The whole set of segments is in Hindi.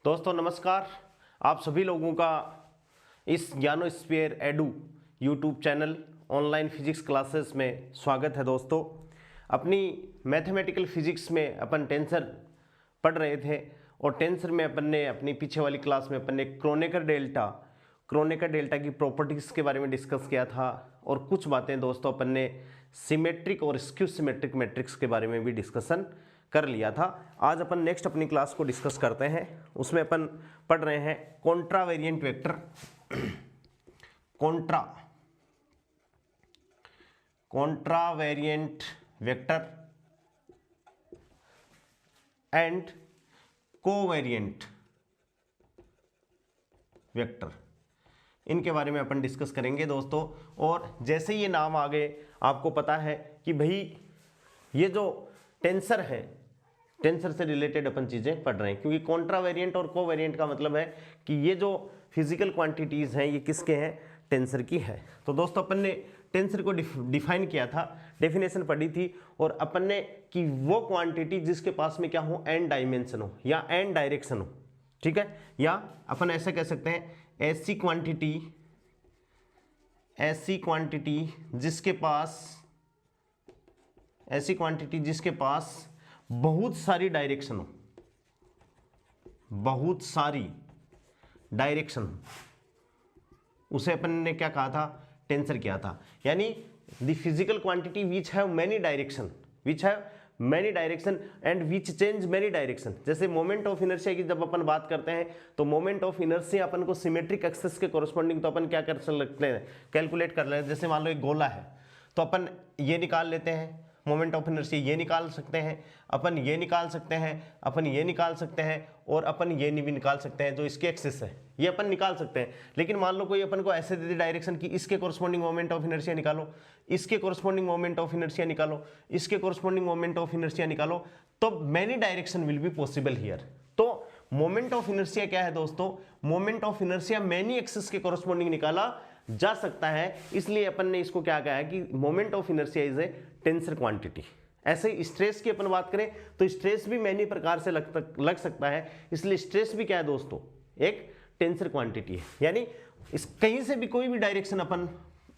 दोस्तों नमस्कार। आप सभी लोगों का इस Gyanosphere edu YouTube channel online physics classes में स्वागत है। दोस्तों अपनी मैथमेटिकल फिजिक्स में अपन टेंसर पढ़ रहे थे और टेंसर में अपन ने अपनी पीछे वाली क्लास में अपन ने क्रोनेकर डेल्टा की प्रॉपर्टीज़ के बारे में डिस्कस किया था और कुछ बातें दोस्तों अपन ने सिमेट्रिक और स्क्यू सिमेट्रिक मैट्रिक्स के बारे में भी डिस्कशन कर लिया था। आज अपन नेक्स्ट अपनी क्लास को डिस्कस करते हैं। उसमें अपन पढ़ रहे हैं Contra variant vector Contra variant vector and covariant vector, इनके बारे में अपन डिस्कस करेंगे दोस्तों। और जैसे ये नाम आ गए आपको पता है कि भाई ये जो टेंसर है, टेंसर से रिलेटेड अपन चीजें पढ़ रहे हैं, क्योंकि कॉन्ट्रा वेरिएंट और कोवेरिएंट का मतलब है कि ये जो फिजिकल क्वांटिटीज हैं ये किसके हैं, टेंसर की है। तो दोस्तों अपन ने टेंसर को डिफाइन किया था, डेफिनेशन पढ़ी थी, और अपन ने कि वो क्वांटिटी जिसके पास में क्या हो, एन डायमेंशन हो या एन डायरेक्शन हो, ठीक है। या अपन ऐसा कह सकते हैं ऐसी क्वांटिटी जिसके पास बहुत सारी डायरेक्शन हो, उसे अपन ने क्या कहा था, टेंसर किया था। यानी the physical quantity which have many direction and which change many direction. जैसे मोमेंट ऑफ इनर्शिया की जब अपन बात करते हैं तो मोमेंट ऑफ इनर्शिया अपन को सिमेट्रिक एक्सिस के कोरस्पॉन्डिंग तो अपन क्या कर सकते हैं, कैलकुलेट कर लेते हैं। जैसे मान लो एक गोला है तो अपन ये निकाल लेते हैं, मोमेंट ऑफ इनर्शिया ये निकाल सकते हैं, अपन ये निकाल सकते हैं, अपन ये निकाल सकते हैं, और अपन ये भी निकाल सकते हैं जो इसके एक्सिस है, ये अपन निकाल सकते हैं। लेकिन मान लो कोई अपन को ऐसे दे दी डायरेक्शन की इसके कोरस्पॉन्डिंग मोमेंट ऑफ इनर्शिया निकालो, इसके कोरस्पॉन्डिंग मोमेंट ऑफ इनर्शिया निकालो, इसके कोरस्पॉन्डिंग मोमेंट ऑफ इनर्शिया निकालो, तो many direction will be possible here. तो मोमेंट ऑफ इनर्शिया क्या है दोस्तों, moment of inertia many axis के कोरस्पॉन्डिंग निकाला जा सकता है, इसलिए अपन ने इसको क्या कहा है कि moment of inertia is a tensor quantity. ऐसे ही स्ट्रेस की अपन बात करें तो स्ट्रेस भी मैनी प्रकार से लग सकता है, इसलिए स्ट्रेस भी क्या है दोस्तों, एक टेंसर क्वांटिटी है। यानी इस कहीं से भी कोई भी डायरेक्शन अपन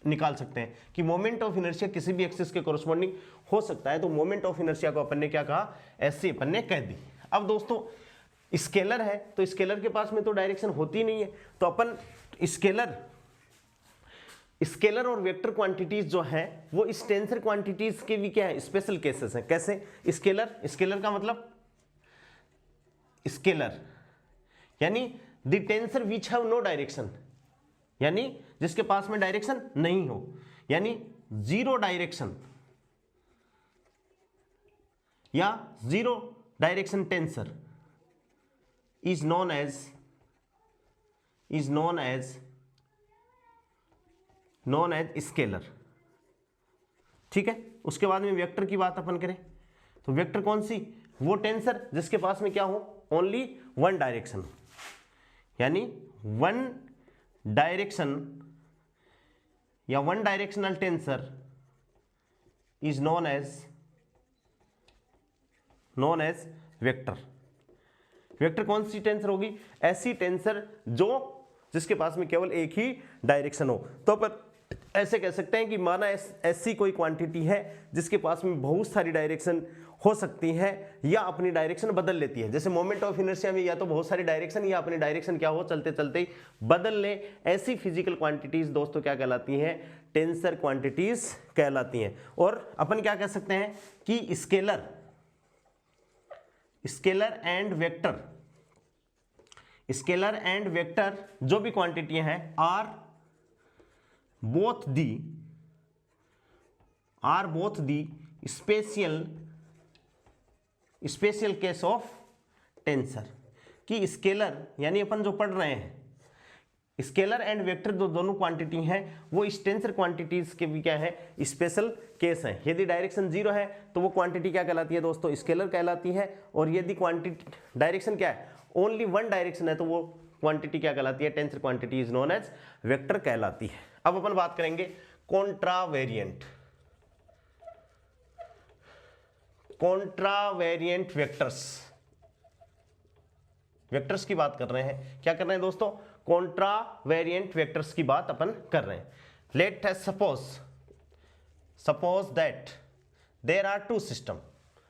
निकाल सकते हैं कि मोमेंट ऑफ इनर्शिया किसी भी एक्सिस के कोरस्पॉन्डिंग हो सकता है। तो मोमेंट ऑफ इनर्शिया को अपन ने क्या कहा, ऐसे अपन ने कह दी। अब दोस्तों स्केलर है तो स्केलर के पास में तो डायरेक्शन होती नहीं है, तो अपन स्केलर और वेक्टर क्वांटिटीज जो है वो इस टेंसर क्वांटिटीज के भी क्या है, स्पेशल केसेस हैं। कैसे, स्केलर का मतलब स्केलर यानी the tensor which have no direction, यानी जिसके पास में डायरेक्शन नहीं हो, यानी जीरो डायरेक्शन या zero direction tensor is known as scalar, ठीक है। उसके बाद में वेक्टर की बात अपन करें तो वेक्टर कौन सी, वो टेंसर जिसके पास में क्या हो, ओनली वन डायरेक्शन, यानी वन डायरेक्शन या one directional tensor is known as vector. Vector कौन सी टेंसर होगी, ऐसी टेंसर जिसके पास में केवल एक ही डायरेक्शन हो। तो अपन ऐसे कह सकते हैं कि माना ऐसी कोई क्वांटिटी है जिसके पास में बहुत सारी डायरेक्शन हो सकती है या अपनी डायरेक्शन बदल लेती है। जैसे मोमेंट ऑफ इनर्शिया में या तो बहुत सारी डायरेक्शन या अपनी डायरेक्शन क्या हो, चलते चलते ही बदल ले। ऐसी फिजिकल क्वांटिटीज दोस्तों क्या कहलाती हैं, टेंसर क्वांटिटीज कहलाती हैं। और अपन क्या कह सकते हैं कि स्केलर एंड वेक्टर जो भी क्वांटिटी हैं are both the special case of tensor. कि स्केलर यानी अपन जो पढ़ रहे हैं स्केलर एंड वेक्टर जो दोनों क्वांटिटी हैं वो इस टेंसर क्वांटिटीज के भी क्या है, स्पेशल केस है। यदि डायरेक्शन जीरो है तो वो क्वांटिटी क्या कहलाती है दोस्तों, स्केलर कहलाती है। और यदि क्वांटिटी डायरेक्शन क्या है, ओनली वन डायरेक्शन है, तो वो क्वांटिटी क्या कहलाती है, tensor quantity is known as vector कहलाती है। अब अपन बात करेंगे कॉन्ट्रावेरिएंट वेक्टर्स। वेक्टर्स की बात कर रहे हैं। क्या कर रहे हैं दोस्तों? कॉन्ट्रा वेरिएंट वेक्टर्स की बात अपन कर रहे हैं। Let us suppose that there are two system.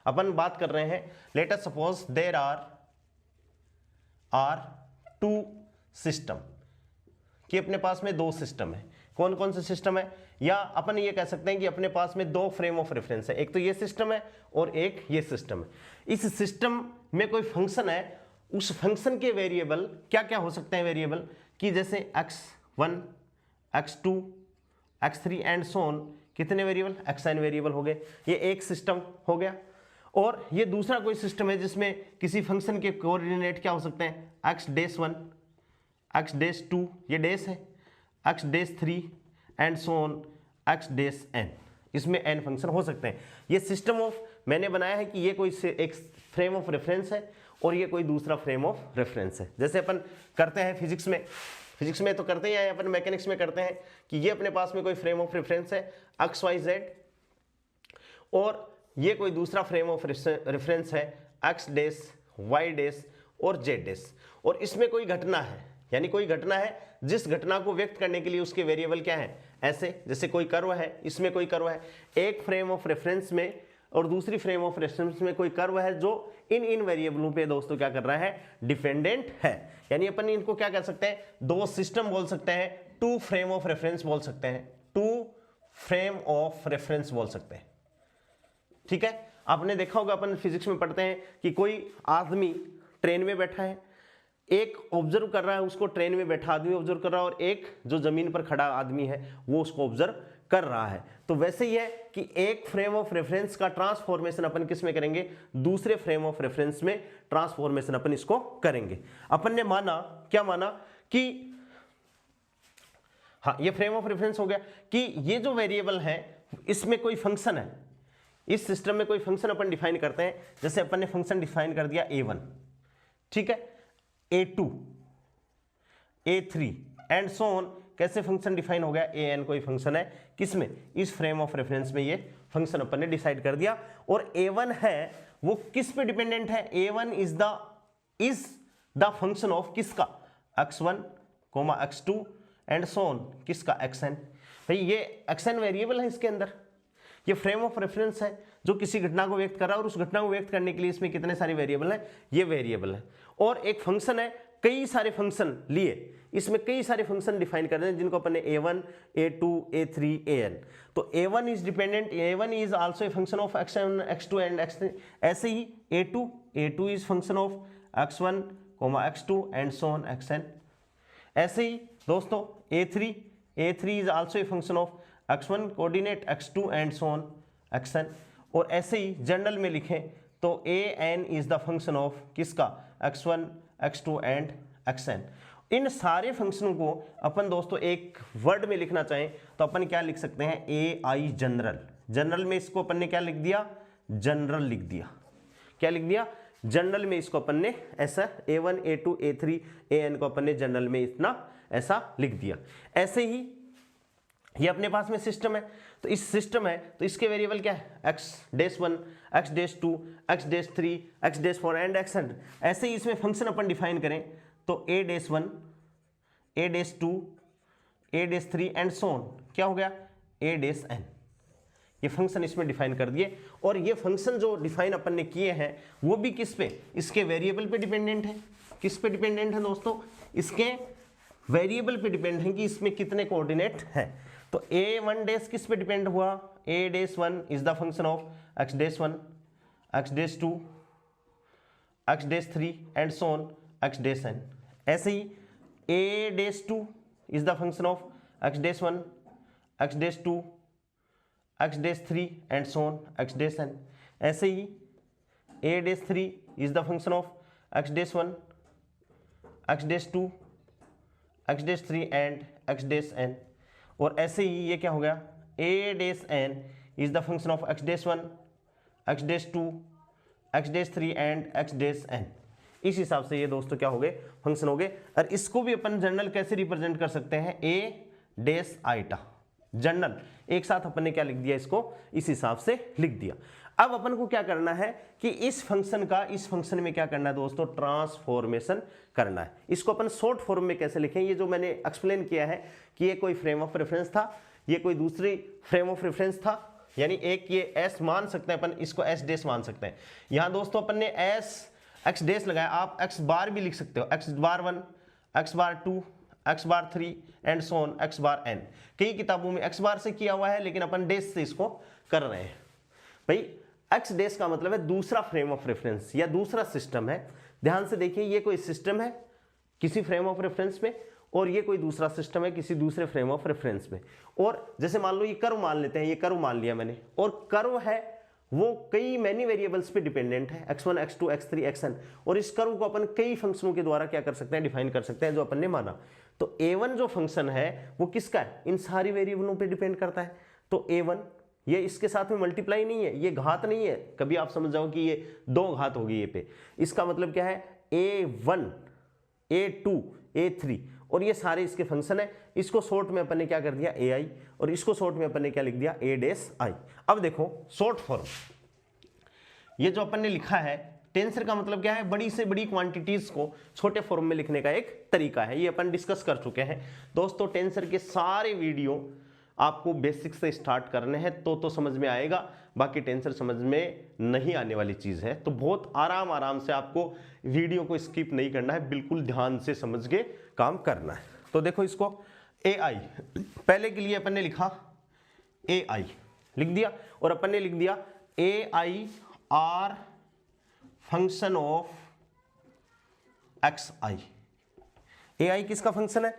अपन बात कर रहे हैं let us suppose there are two system, कि अपने पास में दो सिस्टम है। कौन कौन से सिस्टम है? या अपन ये कह सकते हैं कि अपने पास में दो फ्रेम ऑफ रेफरेंस है, एक तो ये सिस्टम है और एक ये सिस्टम है। इस सिस्टम में कोई फंक्शन है, उस फंक्शन के वेरिएबल क्या क्या हो सकते हैं वेरिएबल, कि जैसे x1 x2 x3 and so on, कितने वेरिएबल? xn वेरिएबल हो गए। ये एक सिस्टम हो गया। और ये दूसरा कोई सिस्टम है जिसमें किसी फंक्शन के कोऑर्डिनेट क्या हो सकते हैं? x-1 x-2 ये डेस है, x-3 and so on x-n। इसमें n फंक्शन हो सकते हैं। ये सिस्टम ऑफ मैंने बनाया है कि ये कोई एक फ्रेम ऑफ रेफरेंस है और ये कोई दूसरा फ्रेम ऑफ रेफरेंस है। जैसे अपन करते हैं फिजिक्स में तो करते ही हैं, अपन मैकेनिक्स में करते हैं कि ये अपने पास में कोई फ्रेम ऑफ रेफरेंस है एक्स वाई जेड, और ये कोई दूसरा फ्रेम ऑफ रेफरेंस है एक्स डेस वाई डेस और जेड डेस, और इसमें कोई घटना है, यानी कोई घटना है जिस घटना को व्यक्त करने के लिए उसके वेरिएबल क्या है? ऐसे जैसे कोई कर्व है, इसमें कोई कर्व है, एक फ्रेम ऑफ रेफरेंस में और दूसरी फ्रेम ऑफ रेफरेंस में कोई कर्व है जो इन वेरिएबलों पे दोस्तों क्या कर रहा है? डिपेंडेंट है। यानी अपन इनको क्या कर सकते हैं? दो सिस्टम बोल सकते हैं, टू फ्रेम ऑफ रेफरेंस बोल सकते हैं, टू फ्रेम ऑफ रेफरेंस बोल सकते हैं। ठीक है, आपने देखा होगा अपन फिजिक्स में पढ़ते हैं कि कोई आदमी ट्रेन में बैठा है, एक ऑब्जर्व कर रहा है उसको, ट्रेन में बैठा आदमी ऑब्जर्व कर रहा है, और एक जो जमीन पर खड़ा आदमी है वो उसको ऑब्जर्व कर रहा है। तो वैसे ही है कि एक फ्रेम ऑफ रेफरेंस का ट्रांसफॉर्मेशन अपन किस में करेंगे? दूसरे फ्रेम ऑफ रेफरेंस में ट्रांसफॉर्मेशन अपन इसको करेंगे। अपन ने माना, क्या माना कि हाँ, ये फ्रेम ऑफ रेफरेंस हो गया कि ये जो वेरिएबल है इसमें कोई फंक्शन है, इस सिस्टम में कोई फंक्शन अपन डिफाइन करते हैं। जैसे अपन ने फंक्शन डिफाइन कर दिया a1, ठीक है, a2 a3 and so on. कैसे फंक्शन डिफाइन हो गया? an कोई फंक्शन है, किसमें? इस फ्रेम ऑफ रेफरेंस में ये फंक्शन अपन ने डिसाइड कर दिया। और a1 है वो किस पे डिपेंडेंट है? a1 is the function of किसका? x1 x2 and so on, किसका? xn। भाई ये xn वेरिएबल है इसके अंदर, ये फ्रेम ऑफ रेफरेंस है जो किसी घटना को व्यक्त कर रहा है, और उस घटना को व्यक्त करने के लिए इसमें कितने सारे वेरिएबल हैं? ये वेरिएबल है। और एक फंक्शन है, कई सारे फंक्शन लिए, इसमें कई सारे फंक्शन डिफाइन कर रहे हैं जिनको अपन ने a1 a2 a3 an। तो a1 is dependent, a1 is also a function of x1 x2 and x3। ऐसे ही a2 is function of x1 x2 and so on xn। ऐसे ही दोस्तों a3 is also a function of x1 coordinate x2 and so on xn। और ऐसे ही जनरल में लिखें तो an is the function of किसका? x1 x2 and xn। इन सारे फंक्शनों को अपन दोस्तों एक वर्ड में लिखना चाहें तो अपन क्या लिख सकते हैं? ai general. जनरल में इसको अपन ने क्या लिख दिया? जनरल लिख दिया। क्या लिख दिया? जनरल में इसको अपन ने ऐसा a1 a2 a3 an को अपन ने जनरल में इतना ऐसा लिख दिया। ऐसे ही ये अपने पास में सिस्टम है, तो इस सिस्टम है तो इसके वेरिएबल क्या है? x-1 x-2 x-3 x-4 and xn। ऐसे ही इसमें फंक्शन अपन डिफाइन करें तो a-1 a-2 a-3 and so on, क्या हो गया? a-n। ये फंक्शन इसमें डिफाइन कर दिए, और ये फंक्शन जो डिफाइन अपन ने किए हैं वो भी किस पे? इसके वेरिएबल पे डिपेंडेंट है। किस पे डिपेंडेंट है दोस्तों? इसके वेरिएबल पे डिपेंड है कि इसमें कितने कोऑर्डिनेट हैं। तो a1 डेस किस पे डिपेंड हुआ? a-1 is the function of x-1 x-2 x-3 and so on x-n। ऐसे ही a-2 is the function of x-1 x-2 x-3 and so on x-n। ऐसे ही a-3 is the function of x-1 x-2 x-3 and x-n। और ऐसे ही ये क्या हो गया? a-n is the function of x-1 x-2 x-3 and x-n। इस हिसाब से ये दोस्तों क्या हो गए? फंक्शन हो गए। और इसको भी अपन जनरल कैसे रिप्रेजेंट कर सकते हैं? a-i जनरल, एक साथ अपन ने क्या लिख दिया? इसको इस हिसाब से लिख दिया। अब अपन को क्या करना है कि इस फंक्शन का इस फंक्शन में क्या करना है दोस्तों, ट्रांसफॉर्मेशन करना है। इसको अपन शॉर्ट फॉर्म में कैसे लिखें, ये जो मैंने एक्सप्लेन किया है कि ये कोई फ्रेम ऑफ रेफरेंस था, ये कोई दूसरी फ्रेम ऑफ रेफरेंस था, यानी एक ये एस मान सकते हैं अपन, इसको एस डेस मान सकते हैं। यहां दोस्तों अपन ने एस एक्स डेस लगाया, आप एक्स बार भी लिख सकते हो, x bar 1, x bar 2, x bar 3 and so on x bar n। कई किताबों में एक्स बार से किया हुआ है, लेकिन अपन डेस से इसको कर रहे हैं। भाई एक्स डेस का मतलब है दूसरा फ्रेम ऑफ रेफरेंस या दूसरा सिस्टम है। ध्यान से देखिए, ये कोई सिस्टम है किसी फ्रेम ऑफ रेफरेंस में, और ये कोई दूसरा सिस्टम है किसी दूसरे फ्रेम ऑफ रेफरेंस में। और जैसे मान लो ये कर्व मान लेते हैं, ये कर्व मान लिया मैंने, और कर्व है वो कई मैनी वेरिएबल्स पे डिपेंडेंट है, x1 x2 x3 xn, और इस कर्व को अपन कई फंक्शनों के द्वारा क्या कर सकते हैं, डिफाइन कर सकते हैं, जो अपन ने माना। तो a1 जो फंक्शन है वो किसका है, इन सारी वेरिएबलों पे डिपेंड करता है। तो a1 ये इसके साथ में मल्टीप्लाई नहीं है, ये घात नहीं है, कभी आप समझ जाओ कि ये 2 घात होगी ये पे। इसका मतलब क्या है, a1 a2 a3, और ये सारे इसके फंक्शन है। इसको शॉर्ट में अपन ने क्या कर दिया ai, और इसको शॉर्ट में अपन ने क्या लिख दिया a डेस i। अब देखो शॉर्ट फॉर्म, ये जो अपन ने लिखा है, टेंसर का मतलब क्या है, बड़ी से बड़ी क्वांटिटीज को छोटे फॉर्म में लिखने का एक तरीका है। ये अपन डिस्कस कर चुके हैं दोस्तों। टेंसर के सारे वीडियो आपको बेसिक से स्टार्ट करने हैं तो समझ में आएगा, बाकी टेंसर समझ में नहीं आने वाली चीज है। तो बहुत आराम से आपको वीडियो को स्किप नहीं करना है, बिल्कुल ध्यान से समझ के काम करना है। तो देखो इसको ai पहले के लिए अपन ने लिखा ai लिख दिया, और अपन ने लिख दिया ai are function of xi। ai किसका फंक्शन है,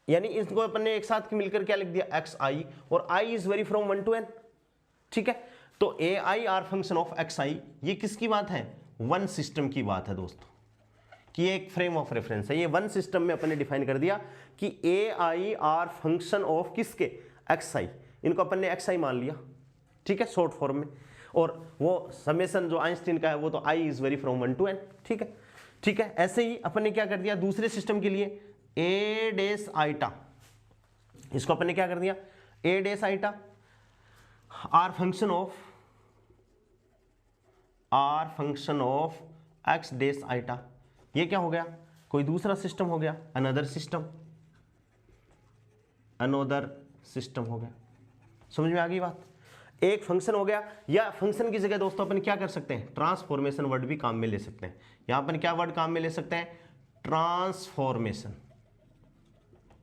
यानी इसको अपन ने एक साथ मिलकर क्या लिख दिया xi, और i is vary from 1 to n। ठीक है, तो ai are function of xi, ये किसकी बात है, वन सिस्टम की बात है दोस्तों, कि ये एक फ्रेम ऑफ रेफरेंस है। ये वन सिस्टम में अपन ने डिफाइन कर दिया कि ai आर फंक्शन ऑफ किसके, xi। इनको अपन ने xi मान लिया, ठीक है, शॉर्ट फॉर्म में। और वो समेशन जो आइंस्टीन का है वो तो i is vary from 1 to n। ठीक है, ठीक है। ऐसे ही अपन ने क्या कर दिया दूसरे सिस्टम के लिए a डेस आइटा, इसको अपन ने क्या कर दिया a dash iota are function of x dash iota. ये क्या हो गया, कोई दूसरा सिस्टम हो गया, अनदर सिस्टम हो गया। समझ में आ गई बात, एक फंक्शन हो गया। या फंक्शन की जगह दोस्तों अपन क्या कर सकते हैं, ट्रांसफॉर्मेशन वर्ड भी काम में ले सकते हैं। यहां अपन क्या वर्ड काम में ले सकते हैं, ट्रांसफॉर्मेशन।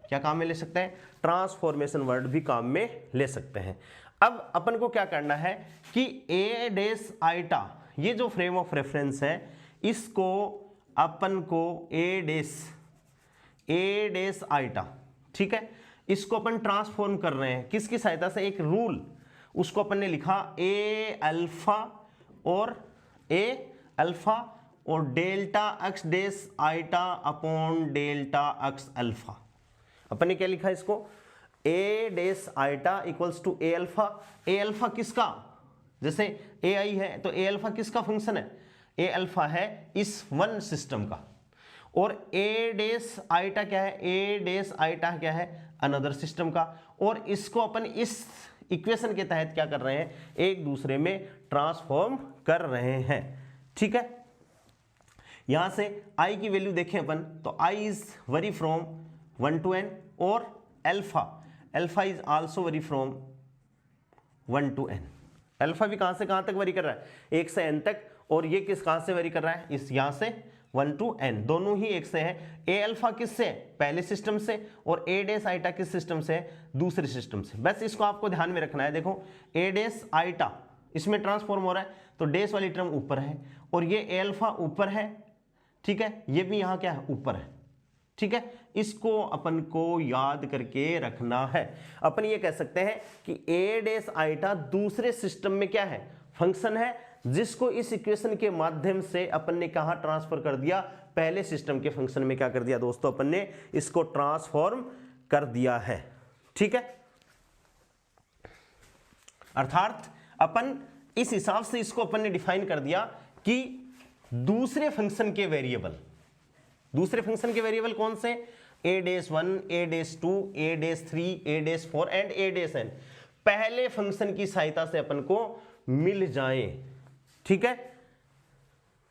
क्या काम में ले सकते हैं, ट्रांसफॉर्मेशन वर्ड भी काम में ले सकते हैं। अब अपन को क्या करना है कि a डेस आइटा, ये जो फ्रेम ऑफ रेफरेंस है, इसको अपन को a डेस आइटा, ठीक है, इसको अपन ट्रांसफॉर्म कर रहे हैं किसकी सहायता से, एक रूल, उसको अपन ने लिखा a अल्फा और delta x dash iota upon delta x alpha. अपन ने क्या लिखा इसको, a dash iota equals to a alpha किसका, जैसे ai है तो a अल्फा किसका फंक्शन है, a अल्फा है इस वन सिस्टम का, और a डेस आइटा क्या है, a डेस आइटा क्या है, अनदर सिस्टम का। और इसको अपन इस इक्वेशन के तहत क्या कर रहे हैं, एक दूसरे में ट्रांसफॉर्म कर रहे हैं। ठीक है, यहां से i की वैल्यू देखें अपन तो i is vary from 1 to n, और alpha is also very from 1 to n। Alpha भी कहां से कहां तक वेरी कर रहा है, 1 से n तक, और ये किस कहां से वेरी कर रहा है, इस यहां से 1 to n, दोनों ही एक से है। a अल्फा किससे, पहले सिस्टम से, और a डेस आइटा किस सिस्टम से, दूसरे सिस्टम से। बस इसको आपको ध्यान में रखना है। देखो a डेस आइटा इसमें ट्रांसफॉर्म हो रहा है, तो डेस वाली टर्म ऊपर है, और ये a अल्फा ऊपर है, ठीक है, ये भी यहां क्या है, ऊपर है। ठीक है, इसको अपन को याद करके रखना है। अपन ये कह सकते हैं कि a डेस आइटा दूसरे सिस्टम में क्या है, फंक्शन है, जिसको इस इक्वेशन के माध्यम से अपन ने कहां ट्रांसफर कर दिया, पहले सिस्टम के फंक्शन में क्या कर दिया दोस्तों, अपन ने इसको ट्रांसफॉर्म कर दिया है। ठीक है, अर्थात अपन इस हिसाब से इसको अपन ने डिफाइन कर दिया कि दूसरे फंक्शन के वेरिएबल कौन से, a dash 1, a dash 2, a dash 3, a dash 4 and a dash n, पहले फंक्शन की सहायता से अपन को मिल जाए। ठीक है,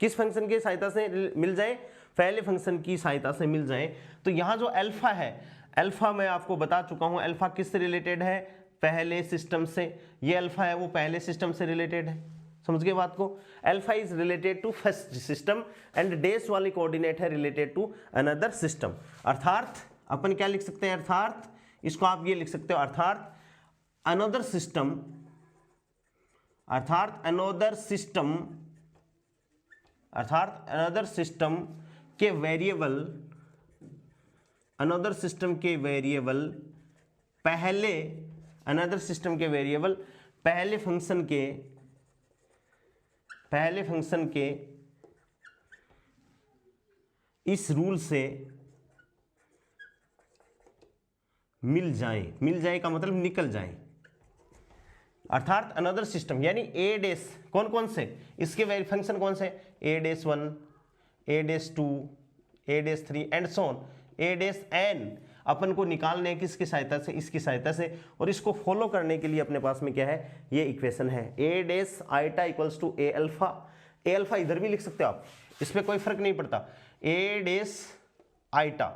किस फंक्शन की सहायता से मिल जाए, पहले फंक्शन की सहायता से मिल जाए। तो यहाँ जो अल्फा है, अल्फा मैं आपको बता चुका हूँ अल्फा किससे रिलेटेड है, पहले सिस्टम से। ये अल्फा है वो पहले सिस्टम से रिलेटेड है, समझ गए बात को। Alpha is related to first system and dash वाली कोऑर्डिनेट है रिलेटेड टू अनदर सिस्टम। अर्थात अपन क्या लिख सकते हैं, अर्थात इसको आप ये लिख सकते हो, अर्थात अनदर सिस्टम, अर्थात अनदर सिस्टम, अर्थात अनदर सिस्टम के वेरिएबल, अनदर सिस्टम के वेरिएबल पहले, अनदर सिस्टम के वेरिएबल पहले फंक्शन के, पहले फंक्शन के इस रूल से मिल जाए, मिल जाए का मतलब निकल जाए। अर्थात अनदर सिस्टम यानी ए डेस, कौन कौन से इसके वेरी फंक्शन कौन से, A dash 1, A dash 2, A dash 3 and so on, A dash N अपन को निकालने हैं किसकी सहायता से, इसकी सहायता से। और इसको फॉलो करने के लिए अपने पास में क्या है, ये इक्वेशन है, A dash iota equals to A alpha. A alpha इधर भी लिख सकते हो आप, इसमें कोई फर्क नहीं पड़ता। ए डेस आइटा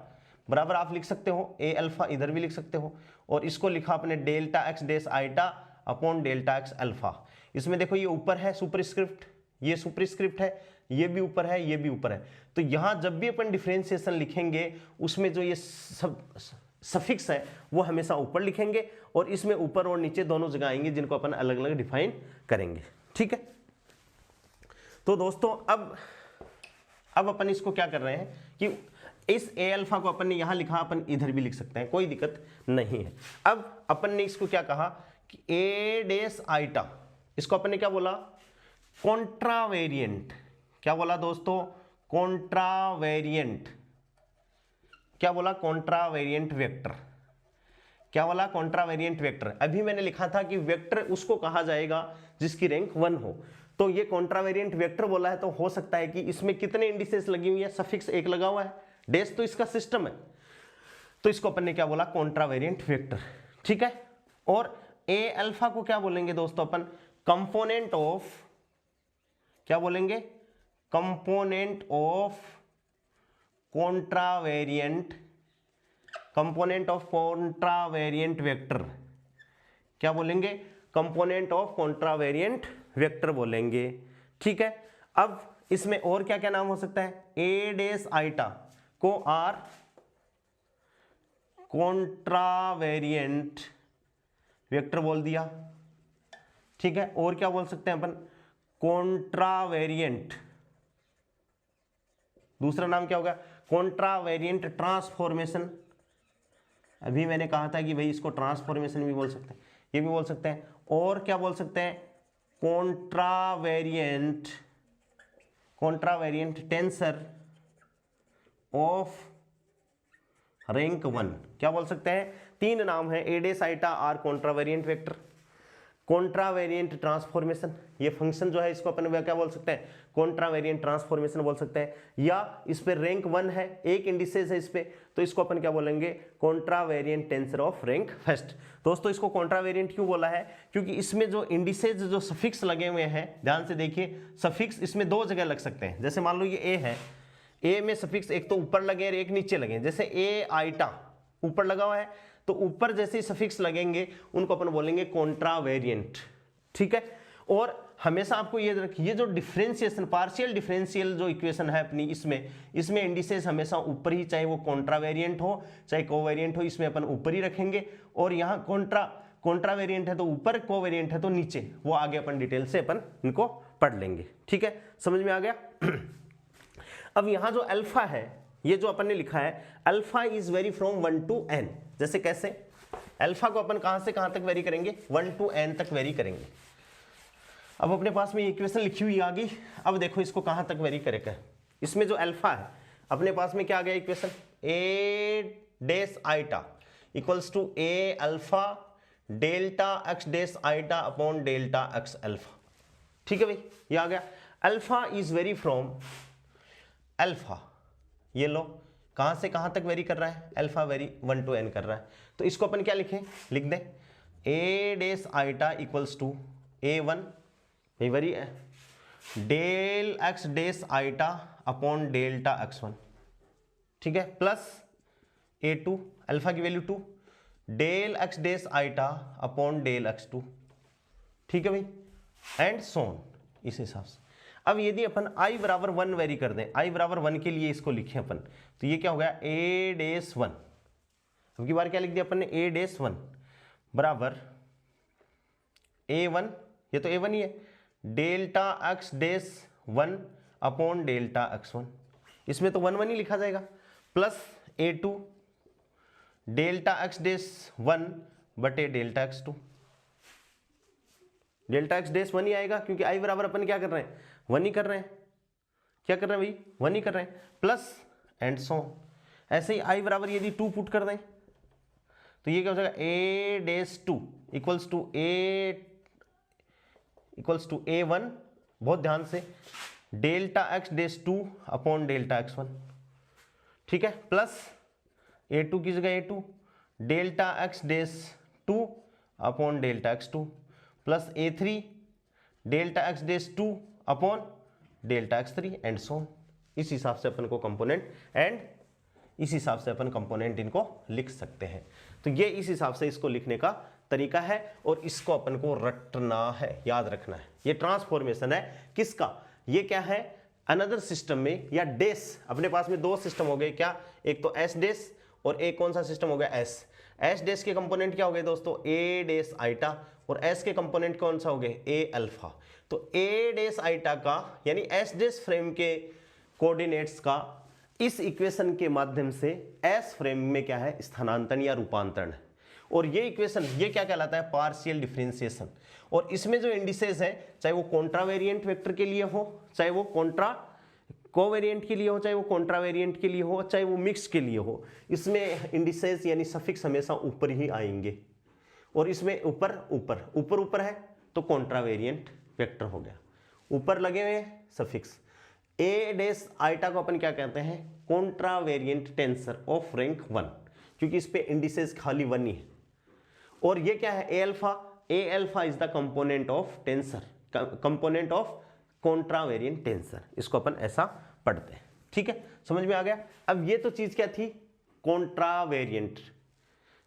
बराबर आप लिख सकते हो ए अल्फा, इधर भी लिख सकते हो। और इसको लिखा अपने delta x dash iota upon delta x alpha. इसमें देखो ये ऊपर है सुपरस्क्रिप्ट, ये सुपरस्क्रिप्ट है, ये भी ऊपर है, ये भी ऊपर है। तो यहां जब भी अपन डिफरेंशिएशन लिखेंगे उसमें जो ये सब सफिक्स है वो हमेशा ऊपर लिखेंगे, और इसमें ऊपर और नीचे दोनों जगह आएंगे जिनको अपन अलग अलग डिफाइन करेंगे, ठीक है। तो दोस्तों अब अपन इसको क्या कर रहे हैं कि इस ए अल्फा को अपन ने यहां लिखा, अपन इधर भी लिख सकते हैं, कोई दिक्कत नहीं है। अब अपन ने इसको क्या कहा कि ए डेस आइटा, इसको अपन ने क्या बोला, कॉन्ट्रावेरिएंट। क्या बोला दोस्तों, कॉन्ट्रावेरिएंट। क्या बोला, कॉन्ट्रावेरिएंट वेक्टर। क्या बोला, कॉन्ट्रावेरिएंट वेक्टर। अभी मैंने लिखा था कि वेक्टर उसको कहा जाएगा जिसकी रैंक 1 हो। तो ये कॉन्ट्रावेरिएंट वेक्टर बोला है, तो हो सकता है कि इसमें कितने इंडिसेस लगी हुई है, सफिक्स 1 लगा हुआ है, डेस तो इसका सिस्टम है, तो इसको अपन ने क्या बोला, कॉन्ट्रावेरिएंट वेक्टर, ठीक है। और ए अल्फा को क्या बोलेंगे दोस्तों अपन, कंपोनेंट ऑफ, क्या बोलेंगे, component of contravariant, component of contravariant vector. क्या बोलेंगे, कंपोनेंट ऑफ कॉन्ट्रावेरिएंट वेक्टर बोलेंगे, ठीक है। अब इसमें और क्या क्या नाम हो सकता है, ए डेस आइटा को आर कॉन्ट्रावेरिएंट वेक्टर बोल दिया, ठीक है। और क्या बोल सकते हैं अपन, कॉन्ट्रावेरिएंट, दूसरा नाम क्या होगा, कॉन्ट्रावेरिएंट ट्रांसफॉर्मेशन। अभी मैंने कहा था कि भाई इसको ट्रांसफॉर्मेशन भी बोल सकते हैं, ये भी बोल सकते हैं। और क्या बोल सकते हैं, कॉन्ट्रावेरिएंट, कॉन्ट्रावेरिएंट टेंसर ऑफ रैंक 1। क्या बोल सकते हैं, 3 नाम है, A dash iota are कॉन्ट्रावेरिएंट vector, कॉन्ट्रावेरिएंट transformation, ये फंक्शन जो है इसको अपन क्या बोल सकते हैं, कॉन्ट्रावेरिएंट ट्रांसफॉर्मेशन बोल सकते हैं। या इस पे रैंक 1 है, एक इंडिसेस है इस पे, तो इसको अपन क्या बोलेंगे, कॉन्ट्रावेरिएंट टेंसर ऑफ रैंक फर्स्ट। दोस्तों इसको कॉन्ट्रावेरिएंट क्यों बोला है, क्योंकि इसमें जो इंडिसेस जो सफिक्स लगे हुए हैं, ध्यान से देखिए, सफिक्स इसमें 2 जगह लग सकते हैं। जैसे मान लो ये ए है, ए में सफिक्स एक तो ऊपर लगे और एक नीचे लगे। जैसे ए आइटा ऊपर लगा हुआ है, तो ऊपर जैसे सफिक्स लगेंगे उनको अपन बोलेंगे कॉन्ट्रावेरिएंट, ठीक है। और हमेशा आपको ये रखिए, जो डिफरेंशिएशन, पार्शियल डिफरेंशियल जो इक्वेशन है अपनी, इसमें इंडिसेस हमेशा ऊपर ही, चाहे वो कॉन्ट्रावेरिएंट हो चाहे कोवेरिएंट हो, इसमें अपन ऊपर ही रखेंगे। और यहाँ कॉन्ट्रावेरिएंट है तो ऊपर, कोवेरिएंट है तो नीचे, वो आगे अपन डिटेल से अपन इनको पढ़ लेंगे, ठीक है। समझ में आ गया। अब यहाँ जो अल्फा है, ये जो अपन ने लिखा है, alpha is vary from 1 to n। जैसे कैसे, अल्फा को अपन कहां से कहां तक वेरी करेंगे, 1 to n तक वेरी करेंगे। अब अपने पास में इक्वेशन लिखी हुई आ गई। अब देखो इसको कहां तक वेरी करेगा, इसमें जो अल्फा है अपने पास में क्या आ गया equation, a dash iota equals to A alpha delta x dash iota upon delta x alpha, ठीक है भाई, ये आ गया। Alpha is vary from, alpha ये लो कहां से कहां तक वेरी कर रहा है, अल्फा वेरी 1 to n कर रहा है। तो इसको अपन क्या लिखें, लिख दें ए dash iota equals to A1, ये वेरी है, del X dash iota upon delta x1, ठीक है, प्लस a2 अल्फा की value 2 del X dash iota upon del x2, ठीक है भाई, एंड सोन इस हिसाब से। अब यदि अपन i बराबर 1 वेरी कर दें, i बराबर 1 के लिए इसको लिखें अपन, तो ये क्या हो गया a डेस 1, अब की बार क्या लिख दिया अपन ने a डेस 1 बराबर a1, ये तो a1 ही है, delta x dash 1 upon delta x1, इसमें तो 1 1 ही लिखा जाएगा, plus a2 delta x dash 1 बटे delta x2, delta x dash 1 ही आएगा क्योंकि i बराबर अपन क्या कर रहे हैं 1 ही कर रहे हैं, क्या कर रहे हैं भाई 1 ही कर रहे हैं, प्लस एंड सो। ऐसे ही i बराबर यदि 2 पुट कर दें तो ये क्या हो जाएगा a dash 2 equals to a1, बहुत ध्यान से, delta x dash 2 upon delta x1, ठीक है, प्लस a2 की जगह a2 delta x dash 2 upon delta x2, plus a3 delta x dash 2 upon delta x3 and so. इस हिसाब से अपन को कंपोनेंट इस हिसाब से अपन कंपोनेंट इनको लिख सकते हैं। तो ये इस हिसाब से इसको लिखने का तरीका है और इसको अपन को रटना है, याद रखना है। ये ट्रांसफॉर्मेशन है किसका, ये क्या है अनदर सिस्टम में या डेस, अपने पास में दो सिस्टम हो गए क्या, एक तो एस डेस और एक कौन सा सिस्टम हो गया एस डेस के कंपोनेंट क्या हो गए दोस्तों ए डेस आइटा और एस के कंपोनेंट कौन सा हो गए ए अल्फा। तो ए डेस आइटा का यानी एस डेस फ्रेम के कोऑर्डिनेट्स का इस इक्वेशन के माध्यम से एस फ्रेम में क्या है स्थानांतरण या रूपांतरण है, और ये इक्वेशन ये क्या कहलाता है पार्शियल डिफरेंशिएशन। और इसमें जो इंडिसेस है चाहे वो कॉन्ट्रावेरिएंट वेक्टर के लिए हो, चाहे वो कोवेरिएंट के लिए हो, चाहे वो कॉन्ट्रावेरिएंट के लिए हो, चाहे वो मिक्स के लिए हो, इसमें इंडिसेस यानी सफिक्स हमेशा ऊपर ही आएंगे। और इसमें ऊपर है तो कॉन्ट्रावेरिएंट वेक्टर हो गया, ऊपर लगे हुए सफिक्स। ए डेस आइटा को अपन क्या कहते हैं कॉन्ट्रावेरिएंट टेंसर ऑफ रैंक 1, क्योंकि इस पे इंडिसेस खाली 1 ही है। और ये क्या है A alpha is the component of tensor, component of contravariant tensor, इसको अपन ऐसा पढ़ते हैं, ठीक है, समझ में आ गया। अब ये तो चीज क्या थी कॉन्ट्रावेरिएंट,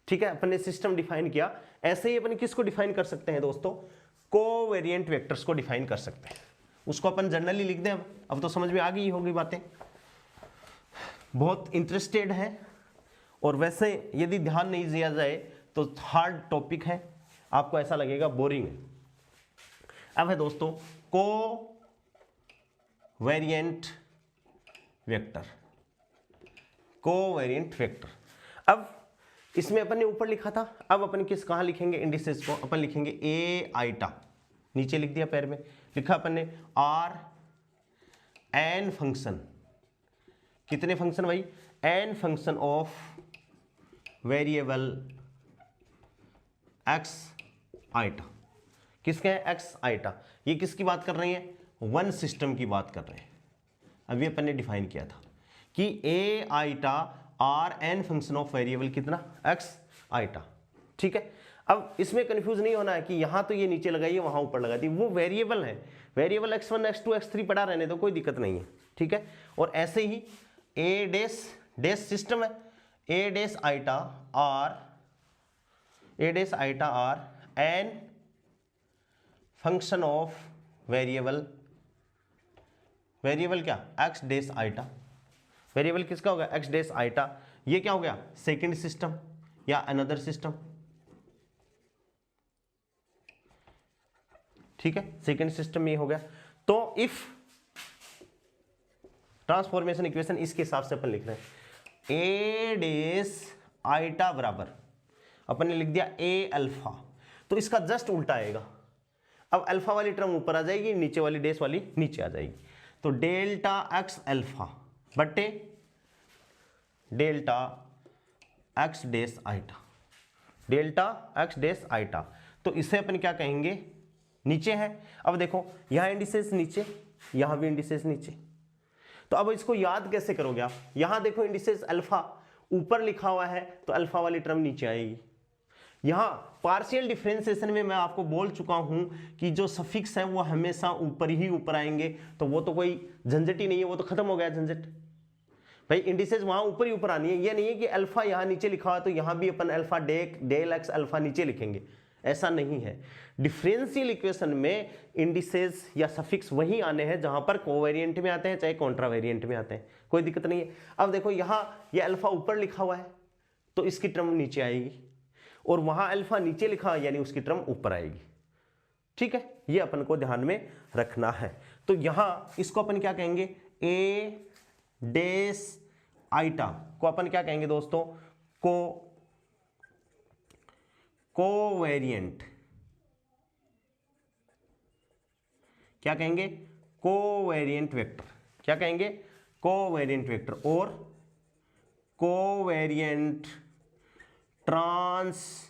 ठीक है, अपन ने सिस्टम डिफाइन किया। ऐसे ही अपन किसको डिफाइन कर सकते हैं दोस्तों कोवेरिएंट वेक्टर्स को डिफाइन कर सकते हैं, उसको अपन जनरली लिख दें। अब तो समझ में आ गई होगी बातें, बहुत इंटरेस्टेड है और वैसे यदि ध्यान नहीं दिया जाए तो हार्ड टॉपिक है, आपको ऐसा लगेगा बोरिंग है। अब है दोस्तों कोवेरिएंट वेक्टर। अब इसमें अपन ने ऊपर लिखा था, अब अपन कहाँ लिखेंगे इंडिसेस को, अपन लिखेंगे ए आइटा, नीचे लिख दिया पैर में, लिखा अपन ने आर एन फंक्शन, कितने फंक्शन भाई n function of variable x iota, किसके हैं एक्स आइटा, ये किसकी बात कर रहे हैं वन सिस्टम की बात कर रहे हैं। अभी अपन ने डिफाइन किया था कि A iota are N function of variable कितना एक्स आइटा, ठीक है। अब इसमें कंफ्यूज नहीं होना है कि यहां तो ये नीचे लगाइए वहां ऊपर लगा दी, वो वेरिएबल है, वेरिएबल x1 x2 x3 पड़ा रहने तो कोई दिक्कत नहीं है, ठीक है। और ऐसे ही ए डेस सिस्टम है, A dash iota are N function of variable क्या एक्स डेस आइटा, वेरिएबल किसका होगा एक्स डेस आइटा, ये क्या हो गया सेकंड सिस्टम या अनदर सिस्टम, ठीक है, सेकंड सिस्टम में हो गया। तो इफ ट्रांसफॉर्मेशन इक्वेशन इसके हिसाब से अपन लिख रहे हैं ए डेस आइटा बराबर अपन ने लिख दिया ए अल्फा, तो इसका जस्ट उल्टा आएगा। अब अल्फा वाली टर्म ऊपर आ जाएगी, नीचे वाली डेस वाली नीचे आ जाएगी, तो डेल्टा एक्स अल्फा बटे delta x dash iota, delta x dash iota. तो इसे अपन क्या कहेंगे नीचे है। अब देखो यहां इंडिसेस नीचे, यहां भी इंडिसेस नीचे, तो अब इसको याद कैसे करोगे आप, यहां देखो इंडिसेस अल्फा ऊपर लिखा हुआ है तो अल्फा वाली टर्म नीचे आएगी, यहाँ पार्शियल डिफरेंशिएशन में मैं आपको बोल चुका हूं कि जो सफिक्स है वो हमेशा ऊपर ही ऊपर आएंगे, तो वो तो कोई झंझट ही नहीं है, वो तो खत्म हो गया झंझट भाई। इंडिसेस वहां ऊपर ही ऊपर आनी है, ये नहीं है कि अल्फा यहाँ नीचे लिखा हुआ तो यहाँ भी अपन अल्फा डेल एक्स अल्फा नीचे लिखेंगे, ऐसा नहीं है। डिफरेंशियल इक्वेशन में इंडिसेस या सफिक्स वही आने हैं जहां पर कोवेरिएंट में आते हैं चाहे कॉन्ट्रावेरिएंट में आते हैं, कोई दिक्कत नहीं है। अब देखो यहाँ ये अल्फा ऊपर लिखा हुआ है तो इसकी टर्म नीचे आएगी, और वहां अल्फा नीचे लिखा यानी उसकी टर्म ऊपर आएगी, ठीक है, ये अपन को ध्यान में रखना है। तो यहां इसको अपन क्या कहेंगे, ए डेस आइटा को अपन क्या कहेंगे दोस्तों, कोवेरिएंट, क्या कहेंगे, कोवेरिएंट वेक्टर, क्या कहेंगे, कोवेरिएंट वेक्टर, और कोवेरिएंट ट्रांसफॉर्मेशन,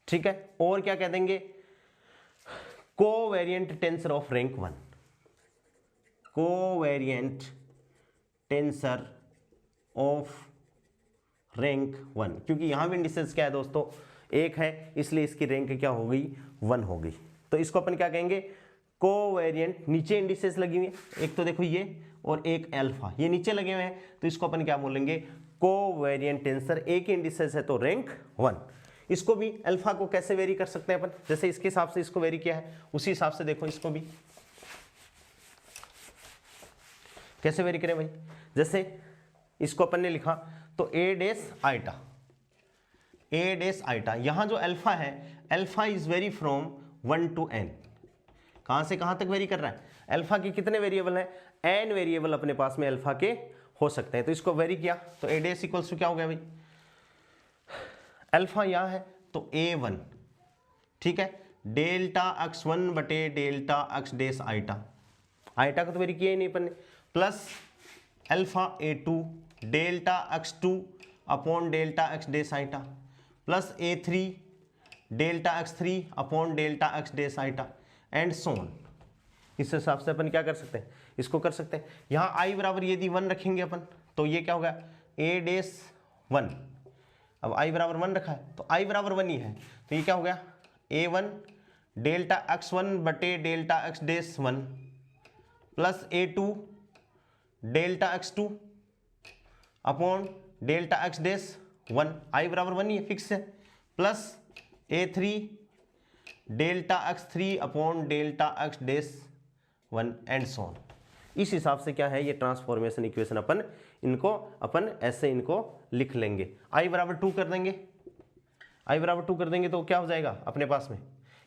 ठीक है। और क्या कह देंगे, covariant tensor of rank 1, covariant tensor of rank 1, क्योंकि यहां भी इंडिसेस क्या है दोस्तों, एक है, इसलिए इसकी रैंक क्या हो गई, 1 हो गई। तो इसको अपन क्या कहेंगे, कोवेरिएंट, नीचे इंडिसेस लगी हुई है, एक तो देखो ये और एक अल्फा, ये नीचे लगे हुए हैं, तो इसको अपन क्या बोलेंगे, कोवेरिएंट टेंसर, एक इंडिसेस है तो रैंक 1। इसको भी अल्फा को कैसे वेरी कर सकते हैं अपन, जैसे इसके हिसाब से इसको वेरी किया है उसी हिसाब से देखो इसको भी कैसे वेरी करें भाई। जैसे इसको अपन ने लिखा तो ए डेस आइटा, ए डेस आइटा, यहां जो अल्फा है, alpha is vary from 1 to n, कहां से कहां तक वेरी कर रहा है, अल्फा के कितने वेरिएबल हैं, n वेरिएबल अपने पास में अल्फा के हो सकते हैं। तो इसको वेरी किया तो ए डेस इक्वल्स टू क्या हो गया भाई, अल्फा यहां है तो a1, ठीक है, डेल्टा x1 बटे delta x dash iota, iota को तो वेरी किया ही नहीं अपन ने, plus alpha a2 delta x2 upon delta x dash iota, plus a3 delta x3 upon delta x dash iota, and so on. इस हिसाब से अपन क्या कर सकते हैं, इसको कर सकते हैं। यहाँ i बराबर यदि 1 रखेंगे अपन तो ये क्या होगा, a डेस 1, अब i बराबर 1 रखा है तो i बराबर 1 ही है, तो ये क्या हो गया, a1 डेल्टा x1 बटे delta x dash 1 plus a2 delta x2 upon delta x dash 1, i बराबर 1 ही है, फिक्स है, plus a3 delta x3 upon delta x dash 1 and so on. इस हिसाब से क्या है ये ट्रांसफॉर्मेशन इक्वेशन अपन ऐसे इनको लिख लेंगे। i बराबर 2 कर देंगे, i बराबर 2 कर देंगे तो क्या हो जाएगा अपने पास में,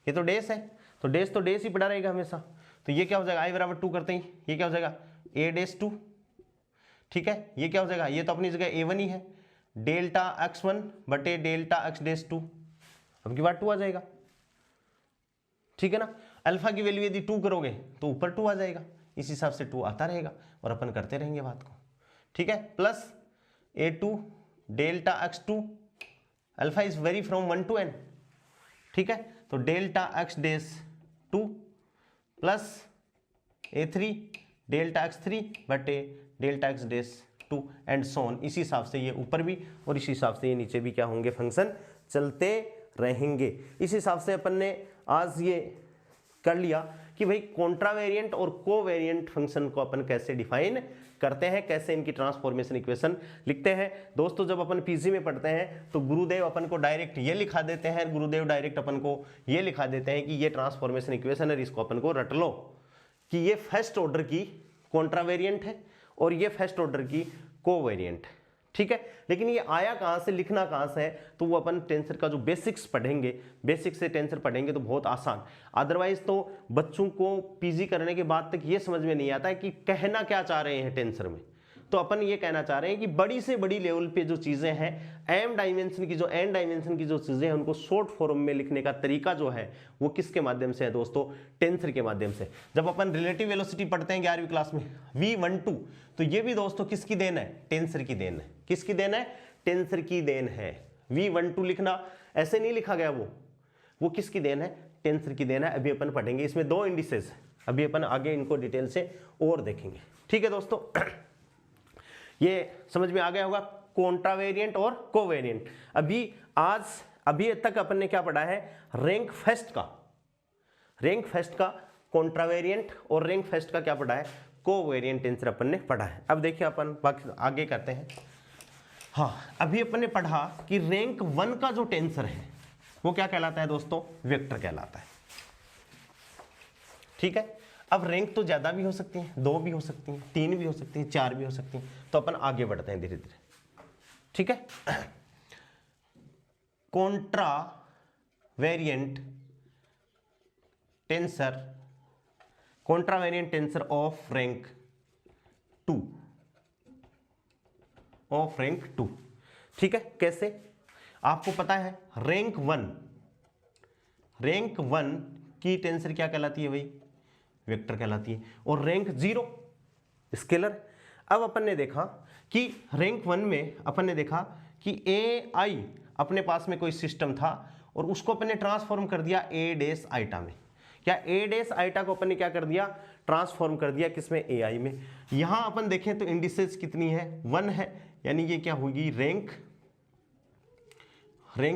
ये तो डेस है तो डेस ही पड़ा रहेगा हमेशा, तो ये क्या हो जाएगा, i बराबर 2 करते ही ये क्या हो जाएगा, a डेस 2, ठीक है, ये क्या हो जाएगा, ये तो अपनी जगह a1 ही है, डेल्टा x1 बटे डेल्टा x डेस 2, अब की बार 2 आ जाएगा, ठीक है ना। अल्फा की वैल्यू यदि 2 करोगे तो ऊपर 2 आ जाएगा, इस हिसाब से 2 आता रहेगा और अपन करते रहेंगे बात को, ठीक है, plus a2 delta x2, alpha is vary from 1 to n, ठीक है, तो delta x dash 2 plus a3 delta x3 बटे डेल्टा x डेस 2 एंड सोन। इसी हिसाब से ये ऊपर भी और इसी हिसाब से ये नीचे भी क्या होंगे, फंक्शन चलते रहेंगे। इस हिसाब से अपन ने आज ये कर लिया कि भाई कॉन्ट्रावेरिएंट और कोवेरिएंट फंक्शन को अपन कैसे डिफाइन करते हैं, कैसे इनकी ट्रांसफॉर्मेशन इक्वेशन लिखते हैं। दोस्तों जब अपन पीजी में पढ़ते हैं तो गुरुदेव अपन को डायरेक्ट ये लिखा देते हैं, गुरुदेव डायरेक्ट अपन को ये लिखा देते हैं कि ये ट्रांसफॉर्मेशन इक्वेशन है, इसको अपन को रट लो कि ये फर्स्ट ऑर्डर की कॉन्ट्रावेरिएंट है और ये फर्स्ट ऑर्डर की कोवेरिएंट, ठीक है। लेकिन ये आया कहाँ से, लिखना कहाँ से है, तो वो अपन टेंसर का जो बेसिक्स पढ़ेंगे, बेसिक्स से टेंसर पढ़ेंगे तो बहुत आसान। अदरवाइज तो बच्चों को पीजी करने के बाद तक ये समझ में नहीं आता है कि कहना क्या चाह रहे हैं टेंसर में। तो अपन ये कहना चाह रहे हैं कि बड़ी से बड़ी लेवल पे जो चीज़ें हैं, एन डायमेंशन की जो चीज़ें हैं, उनको शॉर्ट फॉर्म में लिखने का तरीका जो है वो किसके माध्यम से है दोस्तों, टेंसर के माध्यम से। जब अपन रिलेटिव वेलोसिटी पढ़ते हैं 11वीं क्लास में v12, तो ये भी दोस्तों किसकी देन है, टेंसर की देन है। किसकी देन है, टेंसर की देन है। v12 लिखना ऐसे नहीं लिखा गया, वो किसकी देन है, टेंसर की देन है। अभी अपन पढ़ेंगे, इसमें 2 इंडिसेस, अभी अपन आगे इनको डिटेल से और देखेंगे, ठीक है दोस्तों। ये समझ में आ गया होगा कॉन्ट्रावेरिएंट और कोवेरिएंट। अभी तक अपन ने क्या पढ़ा है, रैंक फर्स्ट का कॉन्ट्रावेरिएंट और रैंक फर्स्ट का क्या पढ़ा है, कोवेरिएंट टेंसर अपन ने पढ़ा है। अब देखिए अपन बाकी आगे करते हैं। हाँ, अभी अपन ने पढ़ा कि रैंक 1 का जो टेंसर है वो क्या कहलाता है दोस्तों, वेक्टर कहलाता है। ठीक है, अब रैंक तो ज्यादा भी हो सकती है, 2 भी हो सकती हैं, 3 भी हो सकती हैं, 4 भी हो सकती हैं। तो अपन आगे बढ़ते हैं धीरे धीरे। ठीक है, Contra variant tensor of rank 2। ठीक है, कैसे, आपको पता है रैंक 1 की टेंसर क्या कहलाती है भाई, वेक्टर कहलाती है, और रैंक 0 स्केलर। अब अपन ने देखा कि रैंक 1 में अपन ने देखा कि AI अपने पास में कोई सिस्टम था और उसको अपन ने ट्रांसफॉर्म कर दिया A' आइटा में। क्या A' आइटा को अपन ने क्या कर दिया, ट्रांसफॉर्म कर दिया किसमें, AI में। यहां अपन देखें तो इंडिसेस कितनी है, 1 है, यानी ये क्या होगी, रैंक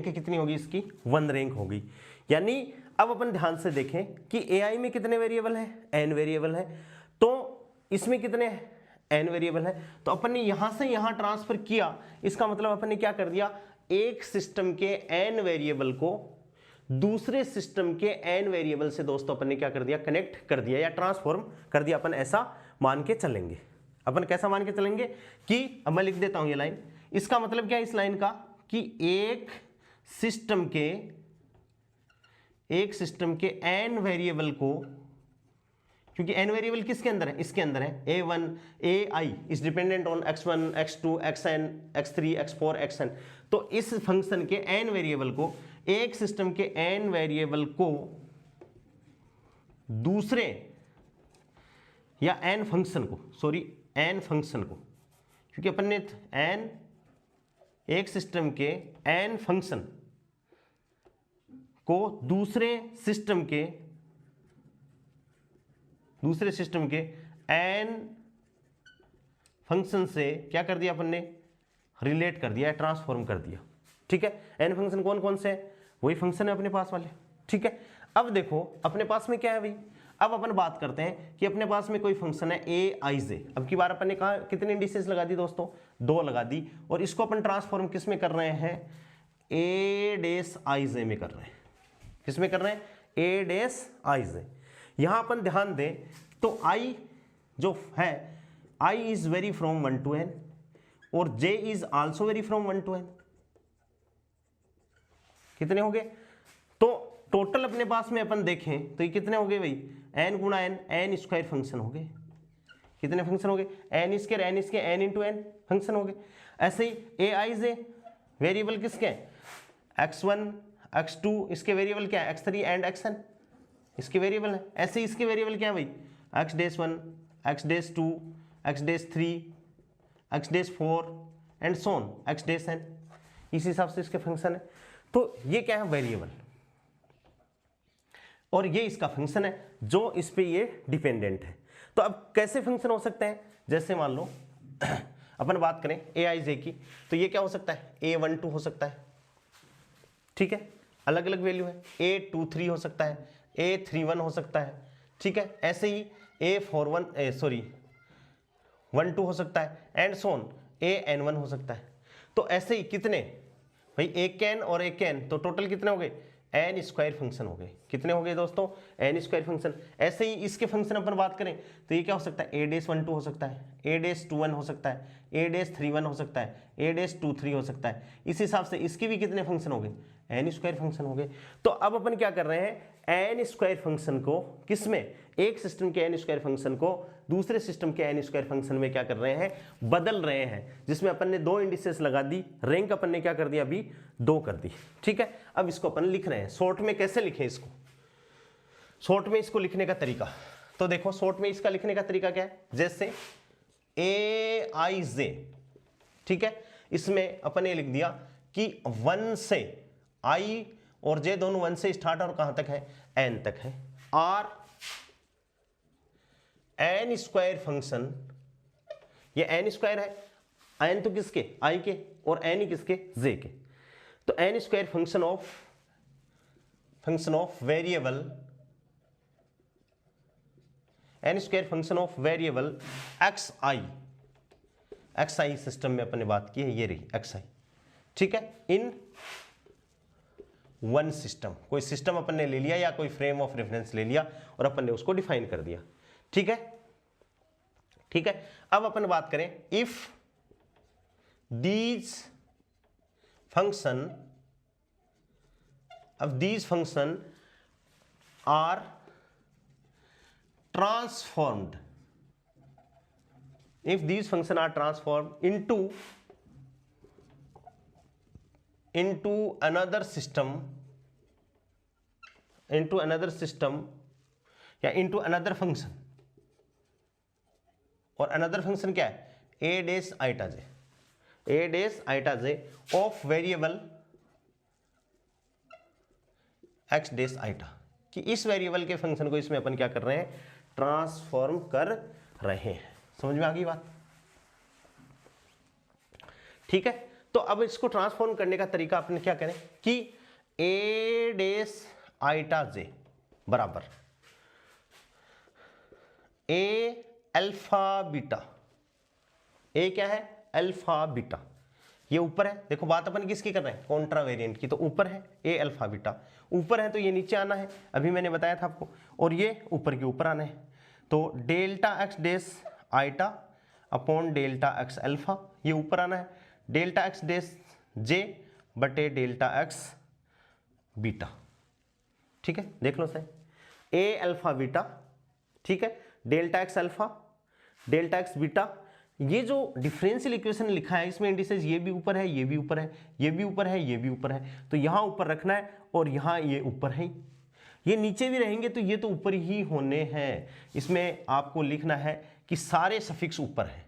कितनी होगी इसकी, 1 रैंक होगी। यानी अब अपन ध्यान से देखें कि AI में कितने वेरिएबल हैं, n वेरिएबल हैं, तो इसमें कितने हैं, n वेरिएबल है। तो अपन ने यहां से यहां ट्रांसफर किया, इसका मतलब अपन ने क्या कर दिया, एक सिस्टम के n वेरिएबल को दूसरे सिस्टम के n वेरिएबल से दोस्तों अपन ने क्या कर दिया, कनेक्ट कर दिया या ट्रांसफॉर्म कर दिया। अपन ऐसा मान के चलेंगे, अपन कैसा मान के चलेंगे कि, अब मैं लिख देता हूं ये लाइन, इसका मतलब क्या है इस लाइन का, कि एक सिस्टम के n वेरिएबल को, क्योंकि n वेरिएबल किसके अंदर है, इसके अंदर है, AI is dependent on x1 x2 xn x3 x4 xn। तो इस फंक्शन के n वेरिएबल को, एक सिस्टम के n वेरिएबल को दूसरे, या n फंक्शन को, क्योंकि अपन ने एक सिस्टम के n फंक्शन को दूसरे सिस्टम के n फंक्शन से क्या कर दिया अपन ने, रिलेट कर दिया, ट्रांसफॉर्म कर दिया। ठीक है, n फंक्शन कौन कौन से है, वही फंक्शन है अपने पास वाले। ठीक है, अब देखो अपने पास में क्या है भाई, अब अपन बात करते हैं कि अपने पास में कोई फंक्शन है Aij। अब की बार अपन ने कहा कितने इंडिसेस लगा दी दोस्तों, 2 लगा दी, और इसको अपन ट्रांसफॉर्म किस में कर रहे हैं, A'ij में कर रहे हैं। किस में कर रहे हैं, A'ij। यहां अपन ध्यान दें तो I जो है, I is vary from 1 to n और J is also very from 1 to n। कितने हो गए, तो टोटल अपने पास में अपन देखें तो ये कितने हो गए भाई, n गुणा n स्क्वायर फंक्शन हो गए। कितने फंक्शन हो गए, n square n into n function हो गए। ऐसे ही Aij वेरिएबल किसके हैं, x1 x2, इसके वेरिएबल क्या है, x3 एंड xn इसके वेरिएबल है। ऐसे ही इसके वेरिएबल क्या है भाई, x-1 x-2 x-3 x-4 and Son x-n, इस हिसाब से इसके फंक्शन है। तो ये क्या है, वेरिएबल, और ये इसका फंक्शन है जो इस पे ये डिपेंडेंट है। तो अब कैसे फंक्शन हो सकते हैं, जैसे मान लो अपन बात करें Aij की, तो ये क्या हो सकता है, A12 हो सकता है। ठीक है, अलग अलग वैल्यू है, A23 हो सकता है, A31 हो सकता है। ठीक है, ऐसे ही A12 हो सकता है, एंड सोन AN1 हो सकता है। तो ऐसे ही कितने भाई, एक n और एक n, तो टोटल कितने हो गए, n स्क्वायर फंक्शन हो गए। कितने हो गए दोस्तों, n स्क्वायर फंक्शन। ऐसे ही इसके फंक्शन अपन बात करें तो ये क्या हो सकता है, A-12 हो सकता है, A-21 हो सकता है, A-31 हो सकता है, A-23 हो सकता है। इस हिसाब से इसके भी कितने फंक्शन हो गए, n स्क्वायर फंक्शन हो गए। तो अब अपन क्या कर रहे हैं, n स्क्वायर फंक्शन को किसमें, एक सिस्टम के n स्क्वायर फंक्शन को दूसरे सिस्टम के n स्क्वायर फंक्शन में क्या कर रहे हैं, बदल रहे हैं। जिसमें अपन ने 2 इंडिसेस लगा दी, रैंक अपन ने क्या कर दिया, अभी 2 कर दी। ठीक है, अब इसको अपन लिख रहे हैं शॉर्ट में। कैसे लिखें इसको, शॉर्ट में इसको लिखने का तरीका, तो देखो शॉर्ट में इसका लिखने का तरीका क्या है, जैसे Aij, ठीक है, इसमें अपन ये लिख दिया कि 1 से I और J दोनों 1 से स्टार्ट और कहां तक है, n तक है। R n स्क्वायर फंक्शन, ये n स्क्वायर है, n तो किसके, i के, और n ही किसके, j के। तो n square function of variable, n square function of variable xi system में अपन ने बात की है, ये रही xi, ठीक है। इन वन सिस्टम, कोई सिस्टम अपन ने ले लिया या कोई फ्रेम ऑफ रेफरेंस ले लिया और अपन ने उसको डिफाइन कर दिया, ठीक है, ठीक है। अब अपन बात करें, if these function are transformed, if these functions are transformed into another system या into another function, और another function क्या है, a dash iota j of variable x dash iota, कि इस वेरिएबल के फंक्शन को इसमें अपन क्या कर रहे हैं, ट्रांसफॉर्म कर रहे हैं। समझ में आ गई बात, ठीक है। तो अब इसको ट्रांसफॉर्म करने का तरीका अपन क्या करें कि a डेस आइटा j बराबर a अल्फा बीटा, a क्या है, अल्फा बीटा, ये ऊपर है, देखो बात अपन किसकी कर रहे हैं, कॉन्ट्रा वेरिएंट की, तो ऊपर है a अल्फा बीटा, ऊपर है तो ये नीचे आना है, अभी मैंने बताया था आपको, और ये ऊपर के ऊपर आना है, तो delta x dash iota upon delta x alpha, ये ऊपर आना है, डेल्टा एक्स डेस जे बटे डेल्टा एक्स बीटा, ठीक है, देख लो सही, a अल्फा बीटा, ठीक है, delta x alpha delta x beta, ये जो डिफरेंशियल इक्वेशन लिखा है इसमें इंडिसेस ये भी ऊपर है, ये भी ऊपर है, ये भी ऊपर है, ये भी ऊपर है, तो यहाँ ऊपर रखना है और यहाँ ये ऊपर है, ये नीचे भी रहेंगे तो ये तो ऊपर ही होने हैं। इसमें आपको लिखना है कि सारे सफिक्स ऊपर है,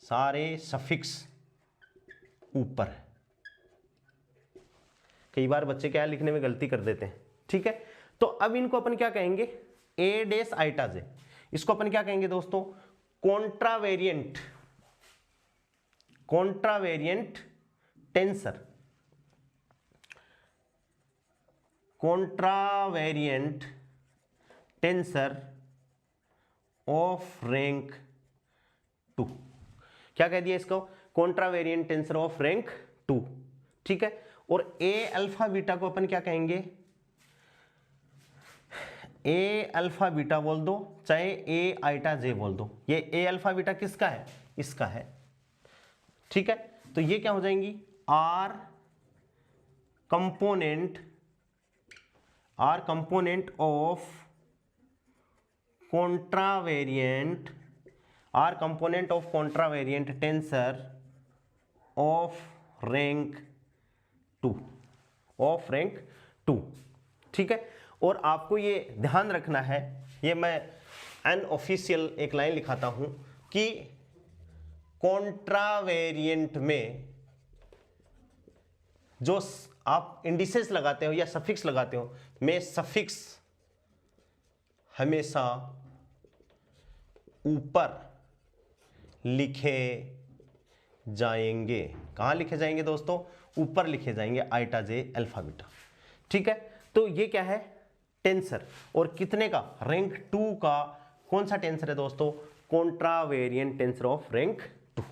सारे सफिक्स ऊपर है। कई बार बच्चे क्या लिखने में गलती कर देते हैं, ठीक है। तो अब इनको अपन क्या कहेंगे, ए डेस आइटा जे, इसको अपन क्या कहेंगे दोस्तों, contravariant tensor, कॉन्ट्रावेरिएंट tensor of rank 2, क्या कह दिया इसको, कॉन्ट्रावेरिएंट टेंसर ऑफ रैंक 2, ठीक है। और ए अल्फा बीटा को अपन क्या कहेंगे, ए अल्फा बीटा बोल दो, चाहे ए आइटा जे बोल दो, ये ए अल्फा बीटा किसका है, इसका है, ठीक है। तो ये क्या हो जाएंगी, are component of contravariant tensor of rank 2, ठीक है। और आपको ये ध्यान रखना है, ये मैं अनऑफिशियल एक लाइन लिखाता हूं कि कॉन्ट्रावेरिएंट में जो आप इंडिसेस लगाते हो या सफिक्स लगाते हो, में सफिक्स हमेशा ऊपर लिखे जाएंगे। कहां लिखे जाएंगे दोस्तों, ऊपर लिखे जाएंगे, आइटा जे अल्फा बीटा, ठीक है। तो ये क्या है, टेंसर, और कितने का, रैंक 2 का। कौन सा टेंसर है दोस्तों, कॉन्ट्रावेरिएंट टेंसर ऑफ रैंक 2।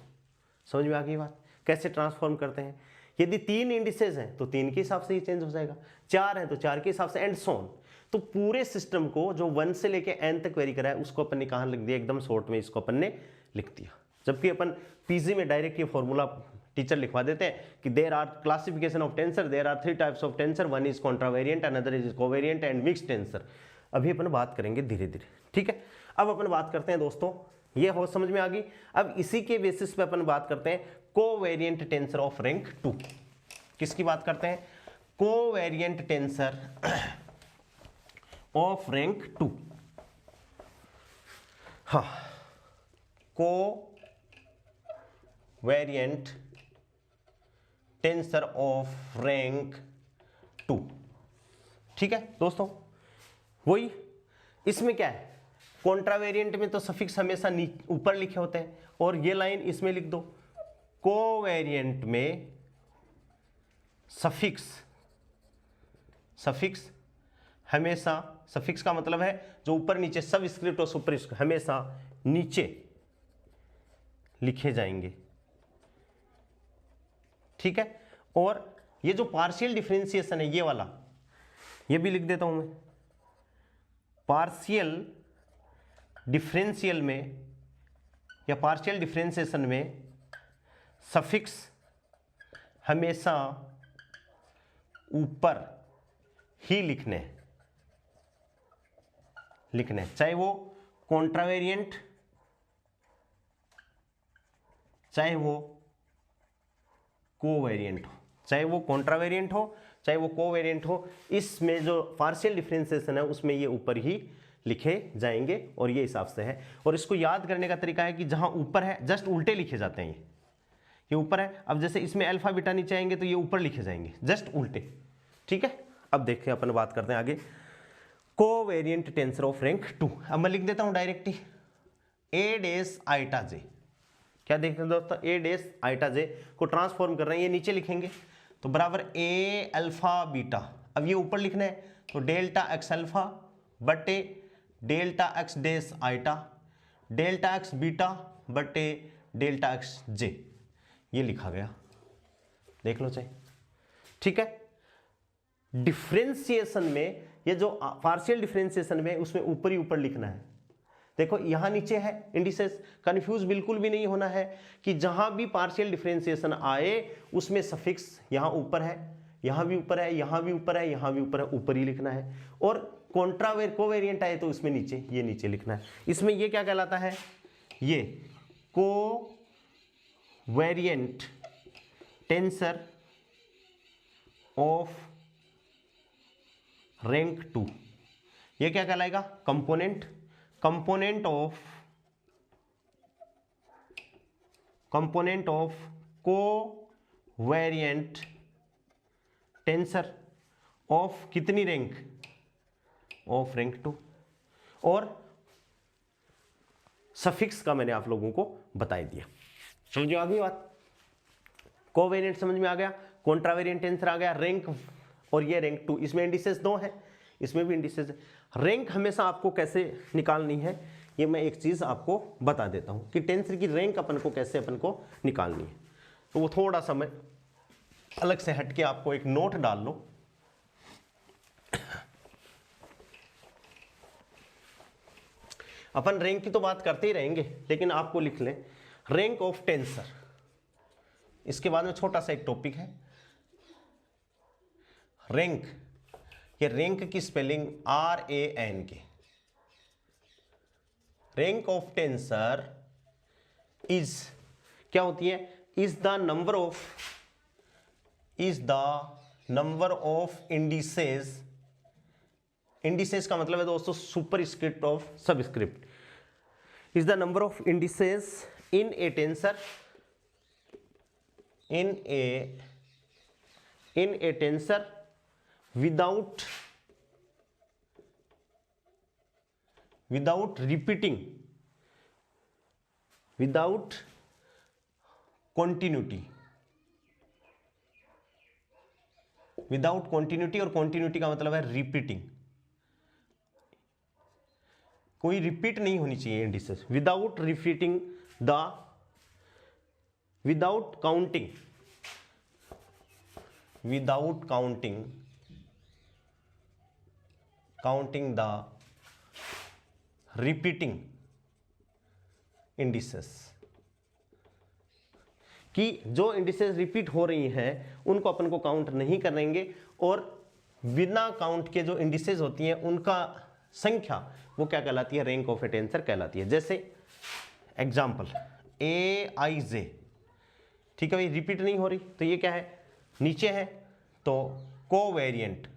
समझ में आ गई बात, कैसे ट्रांसफॉर्म करते हैं। यदि 3 इंडिसेस हैं तो 3 के हिसाब से ही चेंज हो जाएगा, 4 हैं तो 4 के हिसाब से, एंड सो ऑन। तो पूरे सिस्टम को जो 1 से लेके n तक वेरी करा है उसको अपन ने कहां लिख दिया, एकदम शॉर्ट में इसको अपन ने लिख दिया। जबकि अपन पीजी में डायरेक्ट ये फॉर्मूला टीचर लिखवा देते हैं कि there are classification of tensor, there are 3 types of tensor, one is contravariant, another is covariant and mixed tensor. अभी अपन बात करेंगे धीरे धीरे, ठीक है। अब अपन बात करते हैं दोस्तों, ये हो समझ में आ गई। अब इसी के बेसिस पे अपन बात करते हैं कोवेरिएंट टेंसर ऑफ रैंक 2। किसकी बात करते हैं, कोवेरिएंट टेंसर ऑफ रैंक 2। हाँ, कोवेरिएंट टेंसर ऑफ रैंक 2, ठीक है दोस्तों। वही इसमें क्या है, कॉन्ट्रावेरिएंट में तो सफिक्स हमेशा ऊपर लिखे होते हैं, और ये लाइन इसमें लिख दो, कोवेरिएंट में सफिक्स हमेशा, सफिक्स का मतलब है जो ऊपर नीचे सबस्क्रिप्ट और सुपरस्क्रिप्ट हमेशा नीचे लिखे जाएंगे, ठीक है। और ये जो पार्शियल डिफरेंशिएशन है ये वाला, ये भी लिख देता हूं मैं। पार्शियल डिफरेंशियल में या पार्शियल डिफरेंशिएशन में सफिक्स हमेशा ऊपर ही लिखने हैं, चाहे वो कॉन्ट्रावेरिएंट, चाहे वो कोवेरिएंट हो, चाहे वो कॉन्ट्रावेरिएंट हो, चाहे वो कोवेरिएंट हो, इसमें जो पार्शियल डिफरेंशिएशन है उसमें ये ऊपर ही लिखे जाएंगे और ये हिसाब से है। और इसको याद करने का तरीका है कि जहां ऊपर है जस्ट उल्टे लिखे जाते हैं, ये ऊपर है। अब जैसे इसमें अल्फा बीटा नीचे आएंगे तो ये ऊपर लिखे जाएंगे जस्ट उल्टे, ठीक है। अब देखिए अपन बात करते हैं आगे, कोवेरिएंट टेंसर ऑफ रैंक 2। अब मैं लिख देता हूं डायरेक्टली ए डेस आइटा जे। क्या देखते हैं दोस्तों, ए डेस आइटा जे को ट्रांसफॉर्म कर रहे हैं, ये नीचे लिखेंगे तो बराबर ए अल्फा बीटा। अब ये ऊपर लिखना है तो डेल्टा एक्स अल्फा बटे delta x dash iota, delta x beta बटे डेल्टा एक्स जे, ये लिखा गया, देख लो चाहे, ठीक है। डिफरेंशिएशन में ये जो पार्शियल डिफरेंशिएशन में उसमें ऊपर ही ऊपर लिखना है। देखो यहां नीचे है इंडिसेस, कंफ्यूज बिल्कुल भी नहीं होना है कि जहां भी पार्शियल डिफरेंशिएशन आए उसमें सफिक्स यहां ऊपर है, यहां भी ऊपर है, यहां भी ऊपर है, यहां भी ऊपर है, ऊपर ही लिखना है। और कोवेरिएंट आए तो इसमें नीचे, ये नीचे लिखना है। इसमें ये क्या कहलाता है, ये कोवेरिएंट टेंसर ऑफ रैंक 2। ये क्या कहलाएगा, component of covariant tensor of कितनी रैंक, ऑफ रैंक 2। और सफिक्स का मैंने आप लोगों को बता दिया, समझ में आ गई बात। कोवेरिएंट समझ में आ गया, कॉन्ट्रावेरिएंट टेंसर आ गया, रैंक और ये रैंक 2, इसमें इंडिसेस 2 है, इसमें भी इंडिसेस है। रैंक हमेशा आपको कैसे निकालनी है ये मैं एक चीज आपको बता देता हूं कि टेंसर की रैंक अपन को कैसे अपन को निकालनी है। तो वो थोड़ा सा मैं अलग से हटके आपको एक नोट डाल लो। अपन रैंक की तो बात करते ही रहेंगे लेकिन आपको लिख लें रैंक ऑफ टेंसर। इसके बाद में छोटा सा एक टॉपिक है रैंक। ये रैंक की स्पेलिंग RAN के। रैंक ऑफ टेंसर इज क्या होती है, is the number of indices. Indices का मतलब है दोस्तों superscript of subscript. Is the number of indices in A tensor, in a tensor without repeating, without continuity, without continuity. और कॉन्टिन्यूटी का मतलब है रिपीटिंग, कोई रिपीट नहीं होनी चाहिए indices. Without repeating the, without counting the repeating indices, कि जो इंडिसेस रिपीट हो रही हैं उनको अपन को काउंट नहीं करेंगे, और बिना काउंट के जो इंडिसेस होती हैं उनका संख्या वो क्या कहलाती है, रैंक ऑफ ए टेंसर कहलाती है। जैसे एग्जांपल AIJ, ठीक है भाई, रिपीट नहीं हो रही तो ये क्या है, नीचे है तो कोवेरिएंट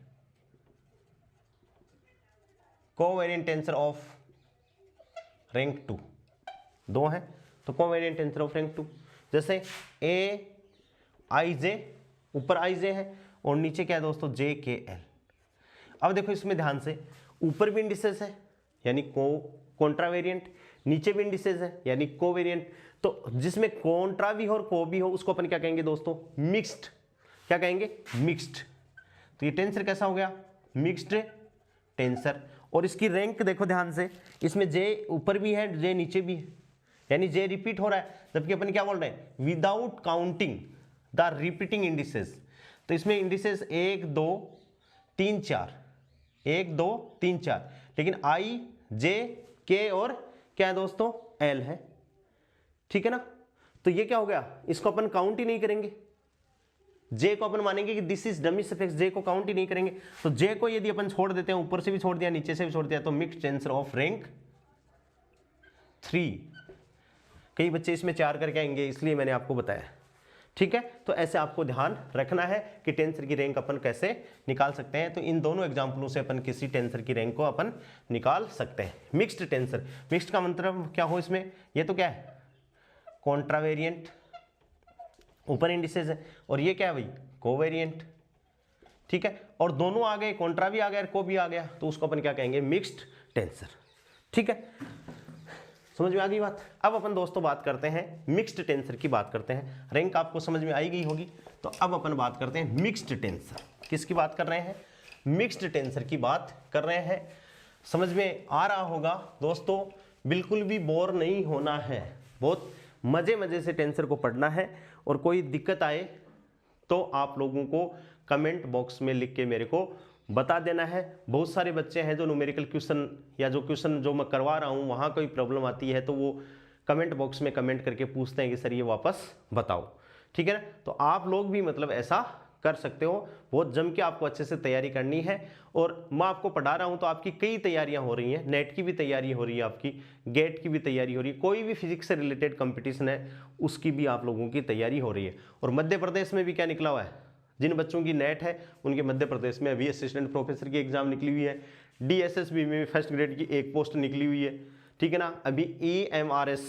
टेंसर ऑफ रैंक 2, 2 है तो कोवेरिएंट टेंसर ऑफ रैंक 2। जैसे AIJ, ऊपर IJ है और नीचे क्या है दोस्तों JKL। अब देखो इसमें ध्यान से, ऊपर भी इंडिसेस है यानी कॉन्ट्रावेरिएंट, नीचे भी इंडिसेस है यानी कोवेरिएंट। तो जिसमें कॉन्ट्रा भी हो और को भी हो उसको अपन क्या कहेंगे दोस्तों, मिक्स्ड। क्या कहेंगे, मिक्स्ड। तो ये टेंसर कैसा हो गया, मिक्स्ड टेंसर। और इसकी रैंक देखो ध्यान से, इसमें जे ऊपर भी है जे नीचे भी है, यानी जे रिपीट हो रहा है, जबकि अपन क्या बोल रहे हैं, without counting the repeating indices. तो इसमें इंडिसेस 1 2 3 4, 1 2 3 4, लेकिन आई जे के और क्या है दोस्तों, एल है। ठीक है ना। तो ये क्या हो गया, इसको अपन काउंट ही नहीं करेंगे, जे को अपन मानेंगे कि दिस इज डमी सफिक्स, जे को काउंट ही नहीं करेंगे। तो जे को यदि अपन छोड़ देते हैं, ऊपर से भी छोड़ दिया नीचे से भी छोड़ दिया, तो मिक्स्ड टेंसर ऑफ रैंक 3। कई बच्चे इसमें 4 करके आएंगे, इसलिए मैंने आपको बताया। ठीक है, तो ऐसे आपको ध्यान रखना है कि टेंसर की रैंक अपन कैसे निकाल सकते हैं। तो इन दोनों एग्जाम्पलों से अपन किसी टेंसर की रैंक को अपन निकाल सकते हैं। मिक्स्ड टेंसर, मिक्स्ड का मतलब क्या हो इसमें, ये तो क्या है, कॉन्ट्रावेरिएंट, ऊपर इंडिसेस है, और ये क्या है भाई, कोवेरिएंट। ठीक है, और दोनों आ गए, कॉन्ट्रा भी आ गया और को भी आ गया, तो उसको अपन क्या कहेंगे, मिक्स्ड टेंसर। ठीक है, समझ में आ गई बात। अब अपन दोस्तों बात करते हैं मिक्स्ड टेंसर की, बात करते हैं। रैंक आपको समझ में आई गई होगी, तो अब अपन बात करते हैं मिक्स्ड टेंसर। किसकी बात कर रहे हैं, मिक्स्ड टेंसर की बात कर रहे हैं। समझ में आ रहा होगा दोस्तों, बिल्कुल भी बोर नहीं होना है, बहुत मजे मजे से टेंसर को पढ़ना है। और कोई दिक्कत आए तो आप लोगों को कमेंट बॉक्स में लिख के मेरे को बता देना है। बहुत सारे बच्चे हैं जो न्यूमेरिकल क्वेश्चन या जो क्वेश्चन जो मैं करवा रहा हूँ वहाँ कोई प्रॉब्लम आती है तो वो कमेंट बॉक्स में कमेंट करके पूछते हैं कि सर ये वापस बताओ। ठीक है ना, तो आप लोग भी मतलब ऐसा कर सकते हो। बहुत जम के आपको अच्छे से तैयारी करनी है। और मैं आपको पढ़ा रहा हूँ तो आपकी कई तैयारियां हो रही हैं, नेट की भी तैयारी हो रही है, आपकी गेट की भी तैयारी हो रही है, कोई भी फिजिक्स से रिलेटेड कंपटीशन है उसकी भी आप लोगों की तैयारी हो रही है। और मध्य प्रदेश में भी क्या निकला हुआ है, जिन बच्चों की नेट है उनके मध्य प्रदेश में अभी असिस्टेंट प्रोफेसर की एग्जाम निकली हुई है, DSSB में भी फर्स्ट ग्रेड की एक पोस्ट निकली हुई है। ठीक है ना, अभी EMRS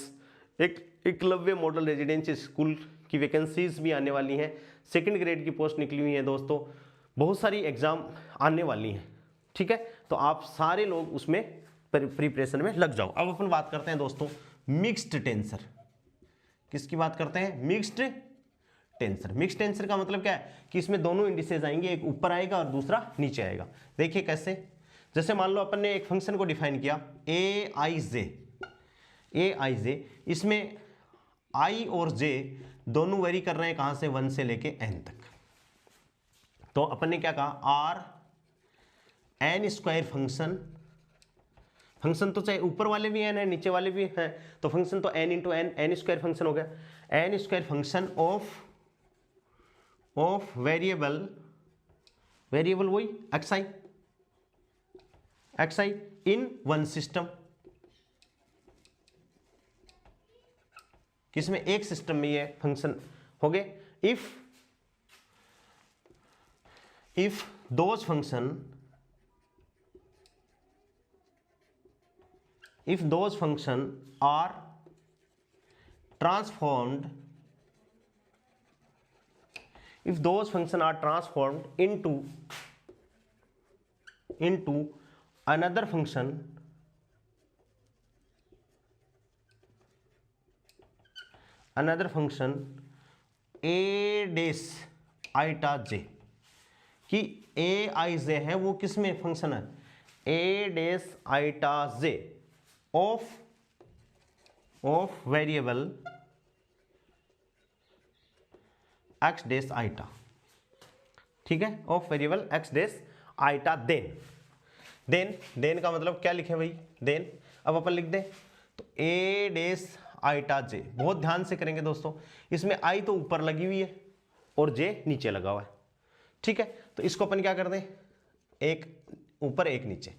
एक एकलव्य मॉडल रेजिडेंशियल स्कूल की वैकेंसीज भी आने वाली हैं, सेकंड ग्रेड की पोस्ट निकली हुई है दोस्तों, बहुत सारी एग्जाम आने वाली हैं। ठीक है, तो आप सारे लोग उसमें प्रिपरेशन में लग जाओ। अब अपन बात करते हैं दोस्तों मिक्स्ड टेंसर। किसकी बात करते हैं, मिक्स्ड टेंसर। मिक्स्ड टेंसर का मतलब क्या है कि इसमें दोनों इंडिसेस आएंगे, एक ऊपर आएगा और दूसरा नीचे आएगा। देखिए कैसे, जैसे मान लो अपन ने एक फंक्शन को डिफाइन किया aij, इसमें i और j दोनों वेरी कर रहे हैं कहां से, 1 से लेके n तक। तो अपन ने क्या कहा, r n स्क्वायर फंक्शन तो चाहे ऊपर वाले भी n है नीचे वाले भी हैं, तो फंक्शन तो n into n square function हो गया, n square function of variable वही xi इन वन सिस्टम। किसमें, एक सिस्टम में ये फंक्शन हो गए। If those function are transformed into another function a dash iota j, कि a i j है वो किस में फंक्शन है, a dash iota j of variable x dash iota। ठीक है, of variable x dash iota। Then का मतलब क्या लिखे भाई, देन। अब अपन लिख दें तो a dash iota j, बहुत ध्यान से करेंगे दोस्तों, इसमें i तो ऊपर लगी हुई है और j नीचे लगा हुआ है। ठीक है, तो इसको अपन क्या कर दें, एक ऊपर एक नीचे।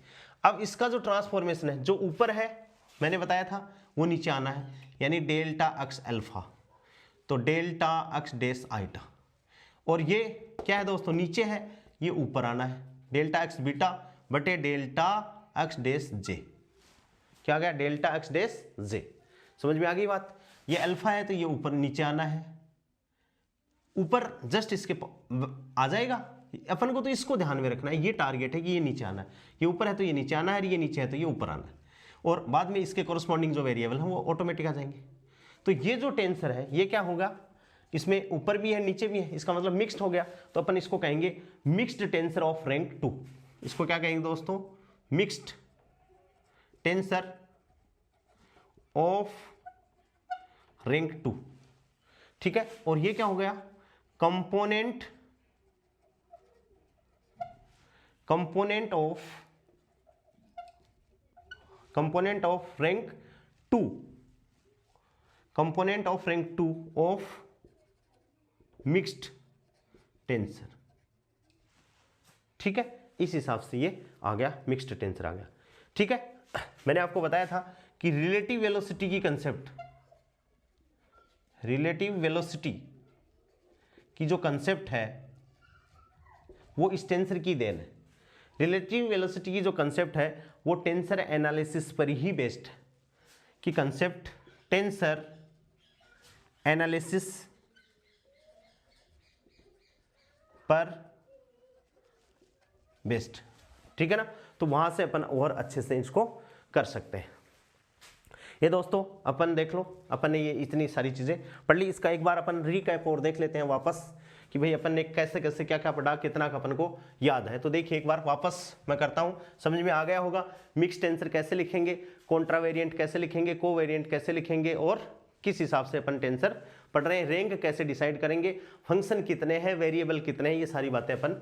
अब इसका जो ट्रांसफॉर्मेशन है, जो ऊपर है मैंने बताया था वो नीचे आना है, यानी डेल्टा x अल्फा, तो डेल्टा x डैश आइटा। और ये क्या है दोस्तों, नीचे है, ये ऊपर आना है, डेल्टा x बीटा बटे डेल्टा x डैश जे। क्या आ गया, डेल्टा x डैश जे। समझ में आ गई बात। ये अल्फा है तो ये ऊपर नीचे आना है, ऊपर जस्ट इसके आ जाएगा। अपन को तो इसको ध्यान में रखना है, ये टारगेट है कि ये नीचे आना है, ये ऊपर है तो ये नीचे आना है, ये नीचे है तो ये ऊपर आना है। और बाद में इसके कोरस्पॉन्डिंग जो वेरिएबल है वो ऑटोमेटिक आ जाएंगे। तो ये जो टेंसर है ये क्या होगा, इसमें ऊपर भी है नीचे भी है, इसका मतलब मिक्स्ड हो गया, तो अपन इसको कहेंगे मिक्स्ड टेंसर ऑफ रैंक 2। इसको क्या कहेंगे दोस्तों, मिक्स्ड टेंसर ऑफ रैंक 2, ठीक है। और ये क्या हो गया, component of rank 2, component of rank 2 of mixed tensor, ठीक है। इस हिसाब से ये आ गया, मिक्स्ड टेंसर आ गया, ठीक है। मैंने आपको बताया था कि रिलेटिव वेलोसिटी की कंसेप्ट, रिलेटिव वेलोसिटी की जो कंसेप्ट है वो इस टेंसर की देन है। रिलेटिव वेलोसिटी की जो कंसेप्ट है वो टेंसर एनालिसिस पर ही बेस्ड है, कि कंसेप्ट टेंसर एनालिसिस पर बेस्ड, ठीक है ना। तो वहां से अपन और अच्छे से इसको कर सकते हैं। ये दोस्तों अपन देख लो, अपन ने ये इतनी सारी चीजें पढ़ ली, इसका एक बार अपन रीकैप और देख लेते हैं वापस कि भाई अपन ने कैसे कैसे क्या क्या पढ़ा, कितना का अपन को याद है। तो देखिए एक बार वापस मैं करता हूं, समझ में आ गया होगा। मिक्स्ड टेंसर कैसे लिखेंगे, कॉन्ट्रावेरिएंट कैसे लिखेंगे, कोवेरिएंट कैसे लिखेंगे, और किस हिसाब से अपन टेंसर पढ़ रहे हैं, रैंक कैसे डिसाइड करेंगे, फंक्शन कितने हैं, वेरिएबल कितने हैं, ये सारी बातें अपन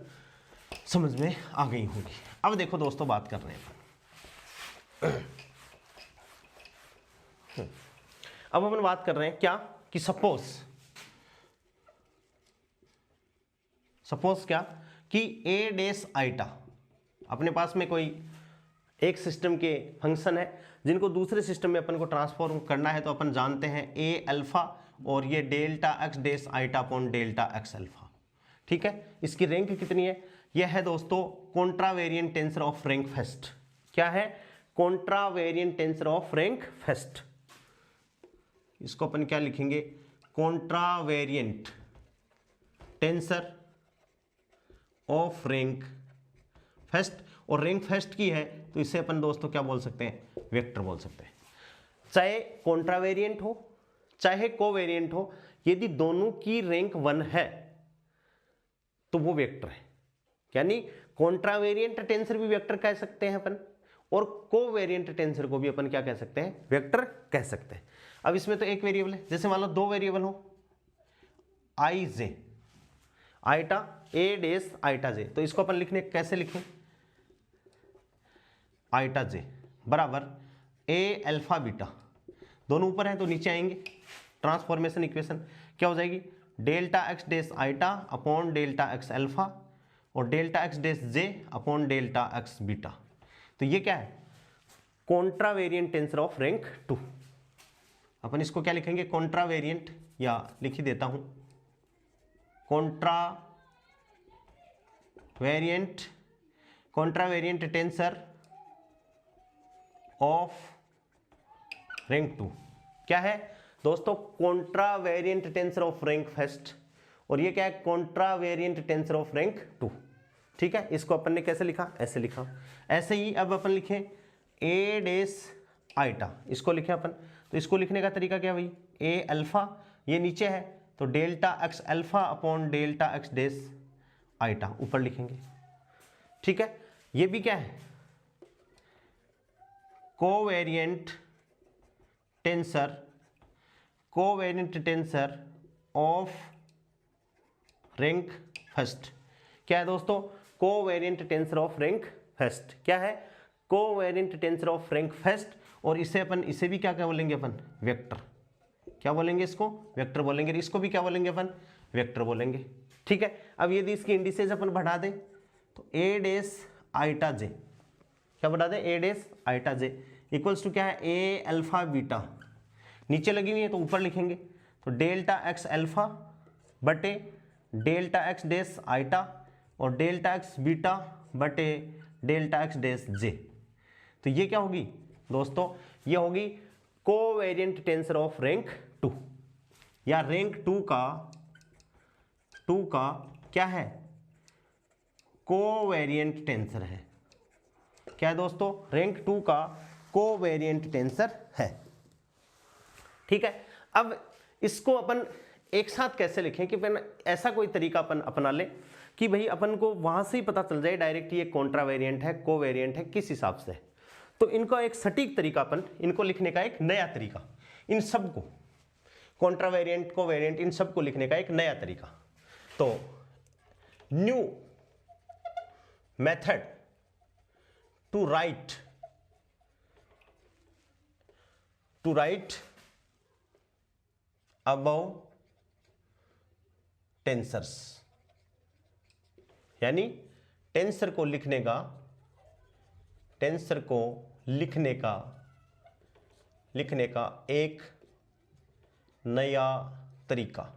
समझ में आ गई होंगी। अब देखो दोस्तों बात कर रहे हैं अब अपन बात कर रहे हैं क्या, कि सपोज क्या कि ए डेस आइटा, अपने पास में कोई एक सिस्टम के फंक्शन है जिनको दूसरे सिस्टम में अपन को ट्रांसफॉर्म करना है, तो अपन जानते हैं ए अल्फा और ये delta x dash iota upon delta x alpha, ठीक है। इसकी रैंक कितनी है, यह है दोस्तों contravariant tensor of rank first. क्या है, contravariant tensor of rank first. इसको अपन क्या लिखेंगे, contravariant tensor of rank first. और रैंक फर्स्ट की है तो इसे अपन दोस्तों क्या बोल सकते हैं, वेक्टर बोल सकते हैं। चाहे कॉन्ट्रावेरिएंट हो चाहे कोवेरिएंट हो, यदि दोनों की रैंक 1 है तो वो वेक्टर है। यानी कॉन्ट्रावेरिएंट टेंसर भी वेक्टर कह सकते हैं अपन, और कोवेरिएंट टेंसर को भी अपन क्या कह सकते हैं, वेक्टर कह सकते हैं। अब इसमें तो एक वेरिएबल है, जैसे मान लो 2 वेरिएबल हो, आई जे आइटा ए डेस आइटा जे, तो इसको अपन लिखने कैसे लिखें, आइटा जे बराबर ए अल्फा बीटा, दोनों ऊपर हैं तो नीचे आएंगे, ट्रांसफॉर्मेशन इक्वेशन क्या हो जाएगी, delta x dash iota upon delta x alpha और delta x dash J upon delta x beta. तो ये क्या है, कॉन्ट्रावेरिएंट टेंसर ऑफ रैंक 2। अपन इसको क्या लिखेंगे, कॉन्ट्रावेरिएंट, या लिख ही देता हूं, कॉन्ट्रावेरिएंट टेंसर ऑफ रैंक 2 क्या है दोस्तों, contravariant tensor of rank first, और ये क्या है, कॉन्ट्रावेरिएंट टेंसर ऑफ रैंक 2, ठीक है। इसको अपन ने कैसे लिखा, ऐसे लिखा। ऐसे ही अब अपन लिखें ए डेस आइटा, इसको लिखे अपन, तो इसको लिखने का तरीका क्या भाई, ए अल्फा, ये नीचे है तो delta x alpha upon delta x dash iota ऊपर लिखेंगे, ठीक है। ये भी क्या है, covariant tensor of rank first. क्या है दोस्तों, covariant tensor of rank first. क्या है, covariant tensor of rank first. और इसे अपन, इसे भी क्या क्या बोलेंगे अपन, वेक्टर। क्या बोलेंगे इसको, वेक्टर बोलेंगे। इसको भी क्या बोलेंगे अपन, वेक्टर बोलेंगे, ठीक है। अब यदि इसकी इंडिसेज अपन बढ़ा दें तो ए डेस आइटा जे, क्या बढ़ा दें, ए dash iota J equals to क्या है, ए अल्फा बीटा, नीचे लगी हुई है तो ऊपर लिखेंगे, तो डेल्टा एक्स अल्फा बटे डेल्टा एक्स डेस आइटा और डेल्टा एक्स बीटा बटे डेल्टा एक्स डेस जे। तो ये क्या होगी दोस्तों, ये होगी कोवेरिएंट टेंसर ऑफ रैंक 2, या रैंक 2 का क्या है, कोवेरिएंट टेंसर है। क्या है दोस्तों, रैंक 2 का कोवेरिएंट टेंसर है, ठीक है। अब इसको अपन एक साथ कैसे लिखें कि अपन ऐसा कोई तरीका अपन अपना ले कि भाई अपन को वहां से ही पता चल जाए डायरेक्ट ये कॉन्ट्रावेरिएंट है, कोवेरिएंट है, किस हिसाब से। तो इनका एक सटीक तरीका अपन इनको लिखने का एक नया तरीका, इन सबको कॉन्ट्रावेरिएंट, कोवेरिएंट, इन सबको लिखने का एक नया तरीका। तो new method to write about tensors, यानी टेंसर को लिखने का एक नया तरीका,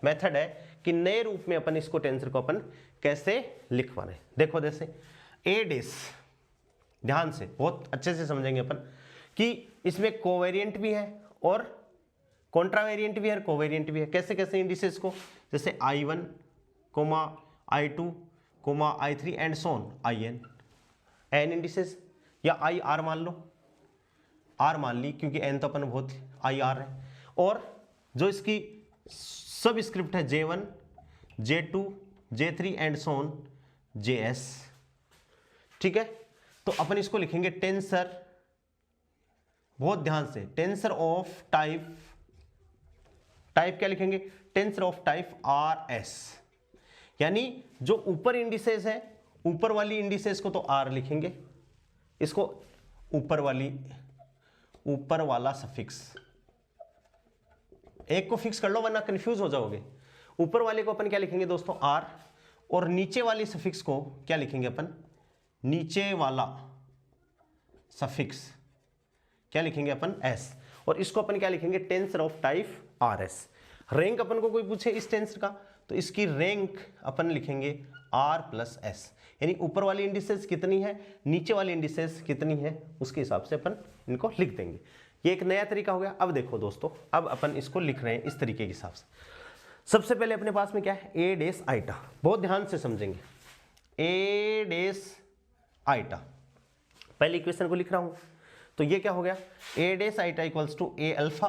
मेथड है कि नए रूप में अपन इसको टेंसर को अपन कैसे लिखवा रहे हैं। देखो जैसे ए डेस, ध्यान से बहुत अच्छे से समझेंगे अपन कि इसमें कोवेरिएंट भी है और कॉन्ट्रावेरिएंट भी है और कोवेरिएंट भी है। कैसे कैसे इंडिसेस को, जैसे I1, I2, I3 and so on IN, n indices, या IR मान लो, R मान ली क्योंकि n तो अपन बहुत IR है, और जो इसकी सब स्क्रिप्ट है J1, J2, J3 and Son JS। ठीक है, तो अपन इसको लिखेंगे टेंसर, बहुत ध्यान से, टेंसर ऑफ टाइप क्या लिखेंगे, टेंसर ऑफ टाइप RS, यानी जो ऊपर इंडिसेस है, ऊपर वाली इंडिसेस को तो R लिखेंगे, इसको ऊपर वाला सफिक्स, एक को फिक्स कर लो वरना कंफ्यूज हो जाओगे। ऊपर वाले को अपन क्या लिखेंगे दोस्तों R, और नीचे वाली सफिक्स को क्या लिखेंगे अपन, नीचे वाला सफिक्स क्या लिखेंगे अपन S, और इसको अपन क्या लिखेंगे tensor of type RS। Rank अपन को कोई पूछे इस टेंसर का तो इसकी रैंक अपन लिखेंगे R प्लस S, यानी ऊपर वाली इंडिसेस कितनी है, नीचे वाली इंडिसेस कितनी है, उसके हिसाब से अपन इनको लिख देंगे। ये एक नया तरीका हो गया। अब देखो दोस्तों, अब अपन इसको लिख रहे हैं इस तरीके के हिसाब से। सबसे पहले अपने पास में क्या है, ए डेस आइटा, बहुत ध्यान से समझेंगे, ए डेस आइटा, पहले इक्वेशन को लिख रहा हूं तो ये क्या हो गया, A dash iota equals to A alpha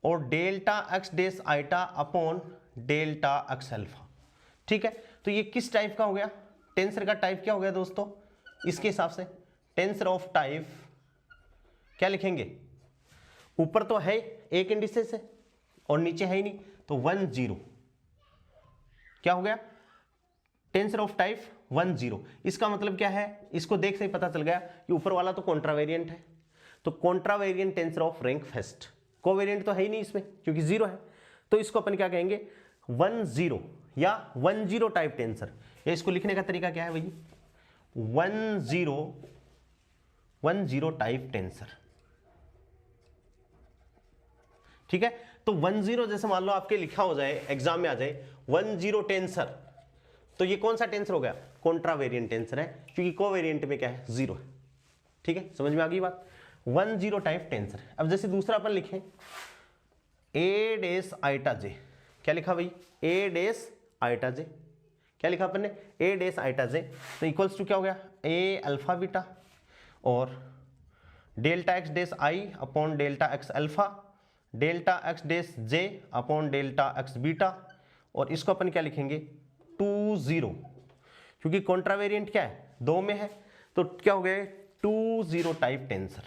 और delta x dash iota upon delta x alpha. ठीक है, तो ये किस टाइप का हो गया, टेंसर का टाइप क्या हो गया दोस्तों, इसके हिसाब से टेंसर ऑफ टाइप क्या लिखेंगे, ऊपर तो है एक इंडिसेस है और नीचे है ही नहीं, तो 1 0 क्या हो गया, टेंसर ऑफ टाइप 1 0। इसका मतलब क्या है, इसको देख से ही पता चल गया कि ऊपर वाला तो कॉन्ट्रावेरिएंट है, तो contravariant tensor of rank first, covariant तो है ही नहीं इसमें क्योंकि 0 है, तो इसको अपन क्या कहेंगे 1 0 या 1 0 टाइप टेंसर। या इसको लिखने का तरीका क्या है भाई, 1 0 टाइप टेंसर। ठीक है, तो 1 0 जैसे मान लो आपके लिखा हो जाए, एग्जाम में आ जाए 1 0 टेंसर, तो ये कौन सा टेंसर हो गया, कॉन्ट्रावेरिएंट टेंसर है, क्योंकि कोवेरिएंट में क्या है 0 है। ठीक है, समझ में आ गई बात, 1 0 टाइप टेंसर। अब जैसे दूसरा अपन लिखें ए डेस आइटा जे, क्या लिखा भाई, ए डेस आइटा जे, क्या लिखा अपन ने, ए डेस आइटा जे, तो इक्वल्स टू क्या हो गया, ए अल्फा बीटा और delta x dash I upon delta x alpha, delta x dash J upon delta x beta, और इसको अपन क्या लिखेंगे 2 0, क्योंकि कॉन्ट्रावेरिएंट क्या है 2 में है, तो क्या हो गया 2 0 टाइप टेंसर।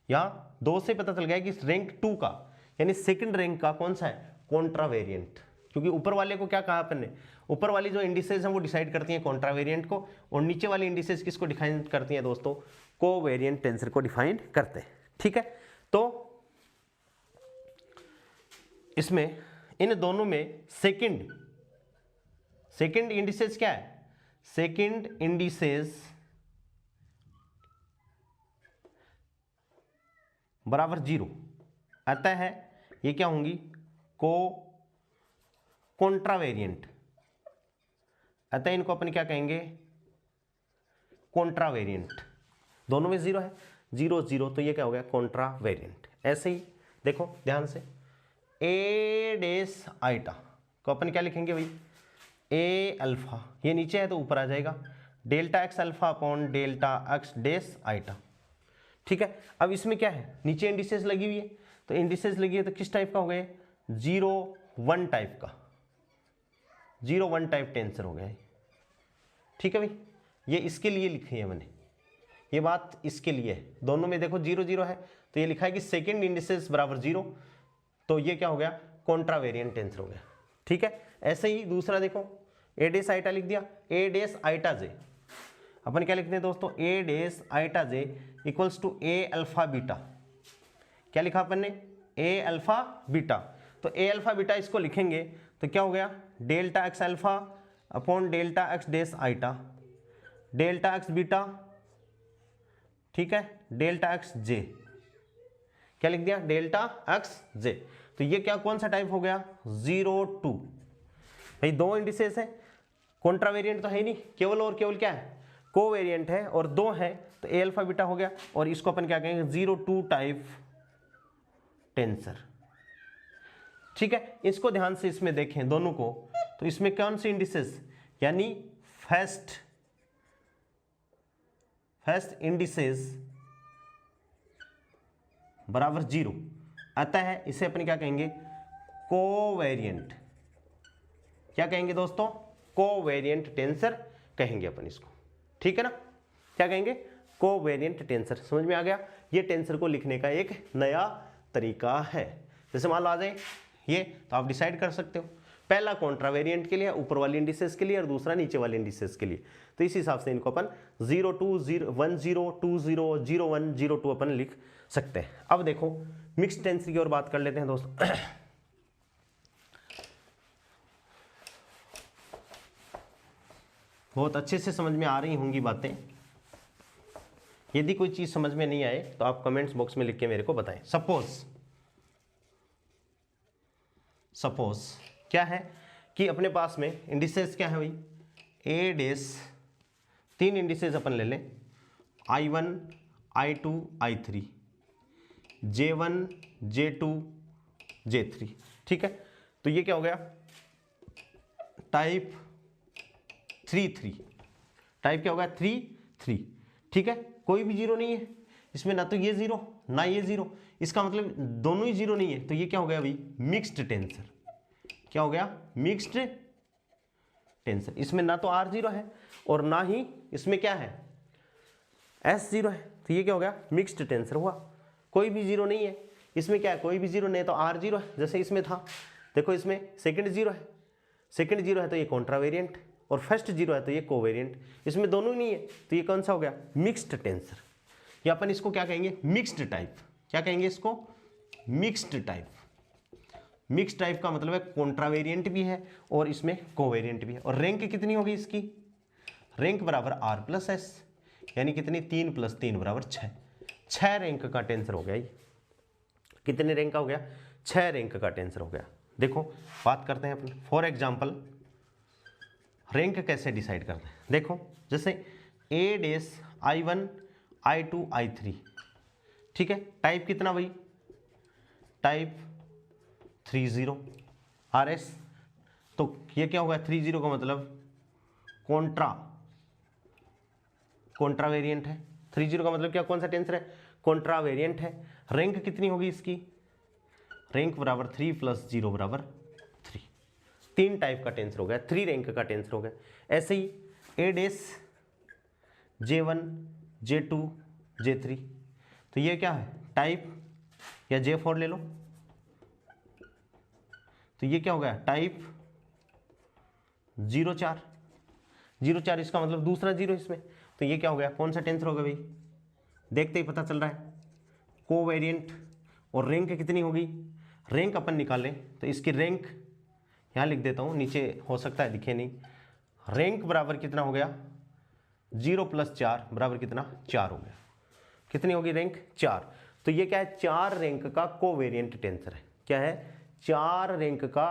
यहां 2 से पता चल गया कि रैंक 2 का यानी सेकंड रैंक का कौन सा है, कॉन्ट्रावेरिएंट, क्योंकि ऊपर वाले को क्या कहा अपन ने, ऊपर वाली जो इंडिसेस हैं वो डिसाइड करती हैं कॉन्ट्रावेरिएंट को, और नीचे वाली इंडिसेस किसको डिफाइन करती हैं दोस्तों, कोवेरिएंट टेंसर को डिफाइन करते हैं। ठीक है, तो इसमें इन दोनों में सेकंड इंडिसेस क्या है, सेकंड इंडिसेस बराबर 0, अतः है ये क्या होंगी, कॉन्ट्रावेरिएंट, अतः इनको अपन क्या कहेंगे, कॉन्ट्रावेरिएंट। दोनों में 0 है, 0 0, तो ये क्या हो गया, कॉन्ट्रावेरिएंट। ऐसे ही देखो ध्यान से, ए डेस आइटा को अपन क्या लिखेंगे भाई, ए अल्फा, ये नीचे है तो ऊपर आ जाएगा, delta x alpha upon delta x dash iota. ठीक है। अब इसमें क्या है, नीचे इंडिसेस लगी हुई है, तो इंडिसेस लगी है तो किस टाइप का हो गया, 0 1 टाइप का, 0 1 टाइप टेंसर हो गया है। ठीक है भाई, ये इसके लिए लिखी है मैंने, ये बात इसके लिए है। दोनों में देखो 0 0 है, तो ये लिखा है कि सेकेंड इंडिसेस बराबर 0, तो ये क्या हो गया, कॉन्ट्रावेरिएंट टेंसर हो गया। ठीक है। ऐसे ही दूसरा देखो, ए डेस आइटा लिख दिया, ए डेस आइटा जे, अपन क्या लिखते हैं दोस्तों, A dash iota J equals to A alpha beta. क्या लिखा अपन ने, ए अल्फा बीटा। तो ए अल्फा बीटा इसको लिखेंगे तो क्या हो गया, delta x alpha upon delta x dash iota, delta x beta, ठीक है, डेल्टा एक्स जे। क्या लिख दिया, डेल्टा एक्स जे। तो ये क्या, कौन सा टाइप हो गया, 0 2। भाई दो इंडिसेस है, कॉन्ट्रावेरिएंट तो है नहीं, केवल और केवल क्या है, कोवेरिएंट है, और दो है, तो ए अल्फा बीटा हो गया। और इसको अपन क्या कहेंगे, 0 2 टाइप टेंसर। ठीक है। इसको ध्यान से इसमें देखें दोनों को, तो इसमें कौन सी इंडिसेस, यानी फर्स्ट इंडिसेस बराबर 0 आता है, इसे अपन क्या कहेंगे, कोवेरिएंट। क्या कहेंगे दोस्तों, कोवेरिएंट टेंसर कहेंगे अपन इसको। ठीक है ना, क्या कहेंगे, कोवेरिएंट टेंसर। समझ में आ गया, ये टेंसर को लिखने का एक नया तरीका है। जैसे मान लो आ जाए ये, तो आप डिसाइड कर सकते हो, पहला कॉन्ट्रावेरिएंट के लिए, ऊपर वाली इंडिसेस के लिए, और दूसरा नीचे वाले इंडिसेस के लिए। तो इस हिसाब से इनको अपन 0 2 0 1 0 2 0 0 1 0 2 अपन लिख सकते हैं। अब देखो मिक्स्ड टेंसर की ओर बात कर लेते हैं दोस्तों। बहुत अच्छे से समझ में आ रही होंगी बातें। यदि कोई चीज समझ में नहीं आए तो आप कमेंट्स बॉक्स में लिख के मेरे को बताएं। सपोज क्या है कि अपने पास में इंडिसेस क्या है भाई, ए डेस, तीन इंडिसेस अपन ले लें, I1 I2 I3, J1 J2 J3। ठीक है। तो ये क्या हो गया, टाइप 3 3, टाइप क्या होगा, 3 3। ठीक है। कोई भी जीरो नहीं है इसमें, ना तो ये जीरो ना ये जीरो, इसका मतलब दोनों ही जीरो नहीं है। तो ये क्या हो गया भाई, मिक्स्ड टेंसर। क्या हो गया, मिक्स्ड टेंसर। इसमें ना तो R जीरो है और ना ही इसमें क्या है, S जीरो है। तो ये क्या हो गया, मिक्स्ड टेंसर हुआ। कोई भी जीरो नहीं है इसमें, क्या है, कोई भी जीरो नहीं तो R जीरो है, जैसे इसमें था। देखो इसमें सेकंड जीरो है, सेकंड जीरो है तो ये कॉन्ट्रावेरिएंट, और फर्स्ट जीरो है तो ये कोवेरिएंट। इसमें दोनों ही नहीं है तो ये कौन सा हो गया, मिक्स्ड टेंसर। या अपन इसको क्या कहेंगे, मिक्स्ड टाइप। क्या कहेंगे इसको, मिक्स्ड टाइप। मिक्स्ड टाइप का मतलब है कॉन्ट्रावेरिएंट भी है और इसमें कोवेरिएंट भी है। और रैंक कितनी होगी इसकी, रैंक बराबर R प्लस S, यानी कितनी, 3 + 3 बराबर 6। 6 रैंक का टेंसर हो गया ये। कितने रैंक का हो गया, 6 रैंक का टेंसर हो गया। देखो बात करते हैं अपन, फॉर एग्जाम्पल रैंक कैसे डिसाइड करते हैं। देखो जैसे ए डेस I1 I2 I3, ठीक है। टाइप कितना भाई, टाइप 3 0 RS। तो ये क्या होगा, 3 0 का मतलब कॉन्ट्रावेरिएंट है। 3 0 का मतलब क्या, कौन सा टेंसर है, कॉन्ट्रावेरिएंट है। रैंक कितनी होगी इसकी, रैंक बराबर 3 + 0 बराबर 3। 3 टाइप का टेंसर हो गया, 3 रैंक का टेंसर हो गया। ऐसे ही ए डेस J1 J2 J3, तो ये क्या है, टाइप, या J4 ले लो, तो ये क्या हो गया, टाइप 0 4 0 4, इसका मतलब दूसरा जीरो इसमें। तो ये क्या हो गया, कौन सा टेंसर होगा भाई, देखते ही पता चल रहा है, कोवेरिएंट। और रैंक कितनी होगी, रैंक अपन निकालें तो इसकी रैंक यहाँ लिख देता हूँ, नीचे हो सकता है दिखे नहीं। रैंक बराबर कितना हो गया, 0 + 4 बराबर कितना, 4 हो गया। कितनी होगी रैंक, 4। तो ये क्या है, 4 रैंक का कोवेरिएंट टेंसर है। क्या है, 4 रैंक का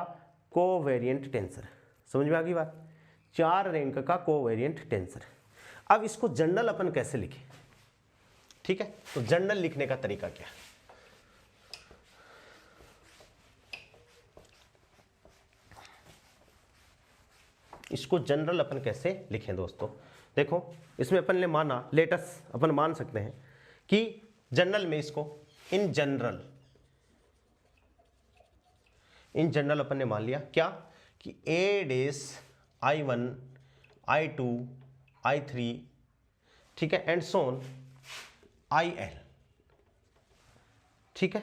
कोवेरिएंट टेंसर। समझ में आ गई बात, 4 रैंक का कोवेरिएंट टेंसर। अब इसको जनरल अपन कैसे लिखें, ठीक है। तो जनरल लिखने का तरीका क्या है, इसको जनरल अपन कैसे लिखें दोस्तों। देखो इसमें अपन ने माना, लेटस अपन मान सकते हैं कि जनरल में इसको इन जनरल अपन ने मान लिया क्या कि a days I1 I2 I3, ठीक है, एंड सोन IL, ठीक है।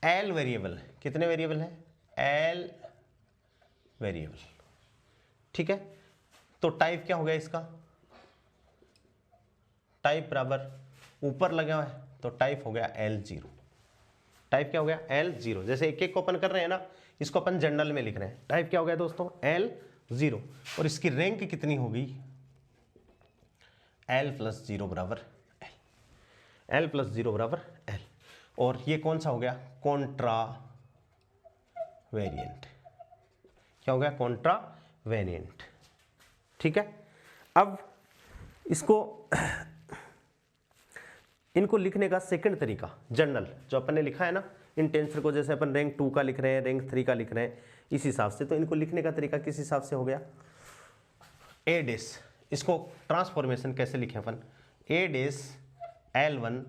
L वेरिएबल, कितने वेरिएबल है? L वेरिएबल, ठीक है। तो टाइप क्या हो गया इसका? टाइप बराबर ऊपर लगा हुआ है तो टाइप हो गया L0। टाइप क्या हो गया? L0। जैसे एक एक को अपन कर रहे हैं ना, इसको अपन जनरल में लिख रहे हैं। टाइप क्या हो गया दोस्तों? L0। और इसकी रैंक कितनी होगी? L+0 बराबर L, L+0 बराबर L। और ये कौन सा हो गया? Contra variant. क्या हो गया? कॉन्ट्रा वेरिएंट, ठीक है। अब इसको इनको लिखने का सेकंड तरीका, जनरल जो अपन ने लिखा है ना इन टेंसर को, जैसे अपन रैंक 2 का लिख रहे हैं, रैंक 3 का लिख रहे हैं, इस हिसाब से। तो इनको लिखने का तरीका किस हिसाब से हो गया? ए डेस, इसको ट्रांसफॉर्मेशन कैसे लिखें अपन? ए डेस I1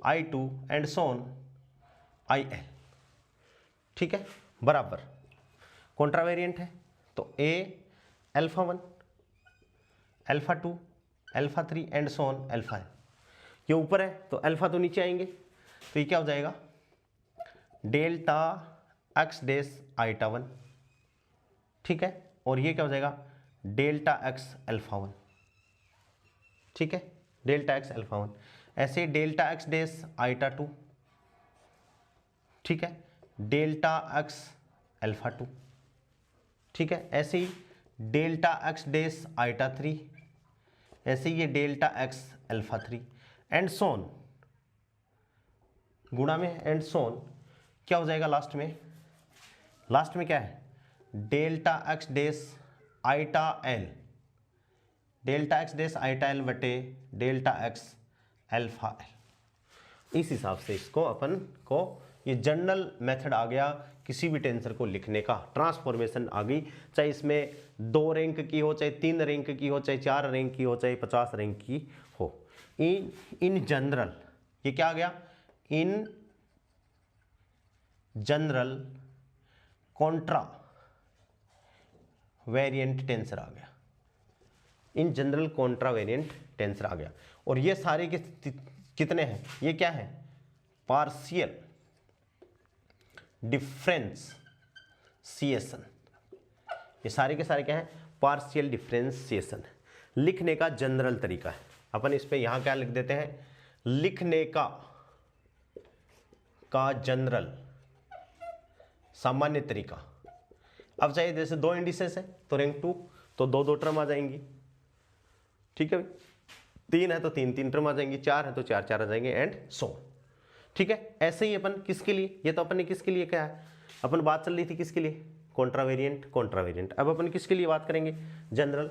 I2 and Son IL, ठीक है, बराबर कॉन्ट्रा वेरिएंट है तो A α1 α2 α3 एंड सोन α। ये ऊपर है तो अल्फा तो नीचे आएंगे, तो ये क्या हो जाएगा? डेल्टा x डेस I1, ठीक है, और ये क्या हो जाएगा? डेल्टा x α1, ठीक है, डेल्टा x α1। ऐसे डेल्टा x डेस I2, ठीक है, डेल्टा x α2, ठीक है। ऐसे ही डेल्टा x डेस I3, ऐसे ही ये डेल्टा x α3 एंड सोन, गुणा में एंड सोन क्या हो जाएगा लास्ट में? लास्ट में क्या है? डेल्टा x डेस I1L, डेल्टा x डेस I1L बटे डेल्टा x α। इस हिसाब से इसको अपन को ये जनरल मेथड आ गया किसी भी टेंसर को लिखने का। ट्रांसफॉर्मेशन आ गई, चाहे इसमें 2 रैंक की हो, चाहे 3 रैंक की हो, चाहे 4 रैंक की हो, चाहे 50 रैंक की हो। इन जनरल, ये क्या आ गया? In general contravariant tensor आ गया। In general contravariant tensor आ गया। और ये सारे के कितने हैं? ये क्या है? Partial differentiation. ये सारे के सारे क्या है? Partial differentiation. लिखने का जनरल तरीका है। अपन इस पे यहां क्या लिख देते हैं? लिखने का जनरल सामान्य तरीका। अब चाहिए जैसे 2 इंडिसेस है तो रैंक 2 तो 2 टर्म आ जाएंगी, ठीक है। 3 है तो 3 टर्म आ जाएंगी, 4 है तो 4 आ जाएंगे एंड सो, ठीक है। ऐसे ही अपन किसके लिए, ये तो अपन ने किसके लिए क्या है, अपन बात चल रही थी किसके लिए? Contra variant. अब अपन किसके लिए बात करेंगे? जनरल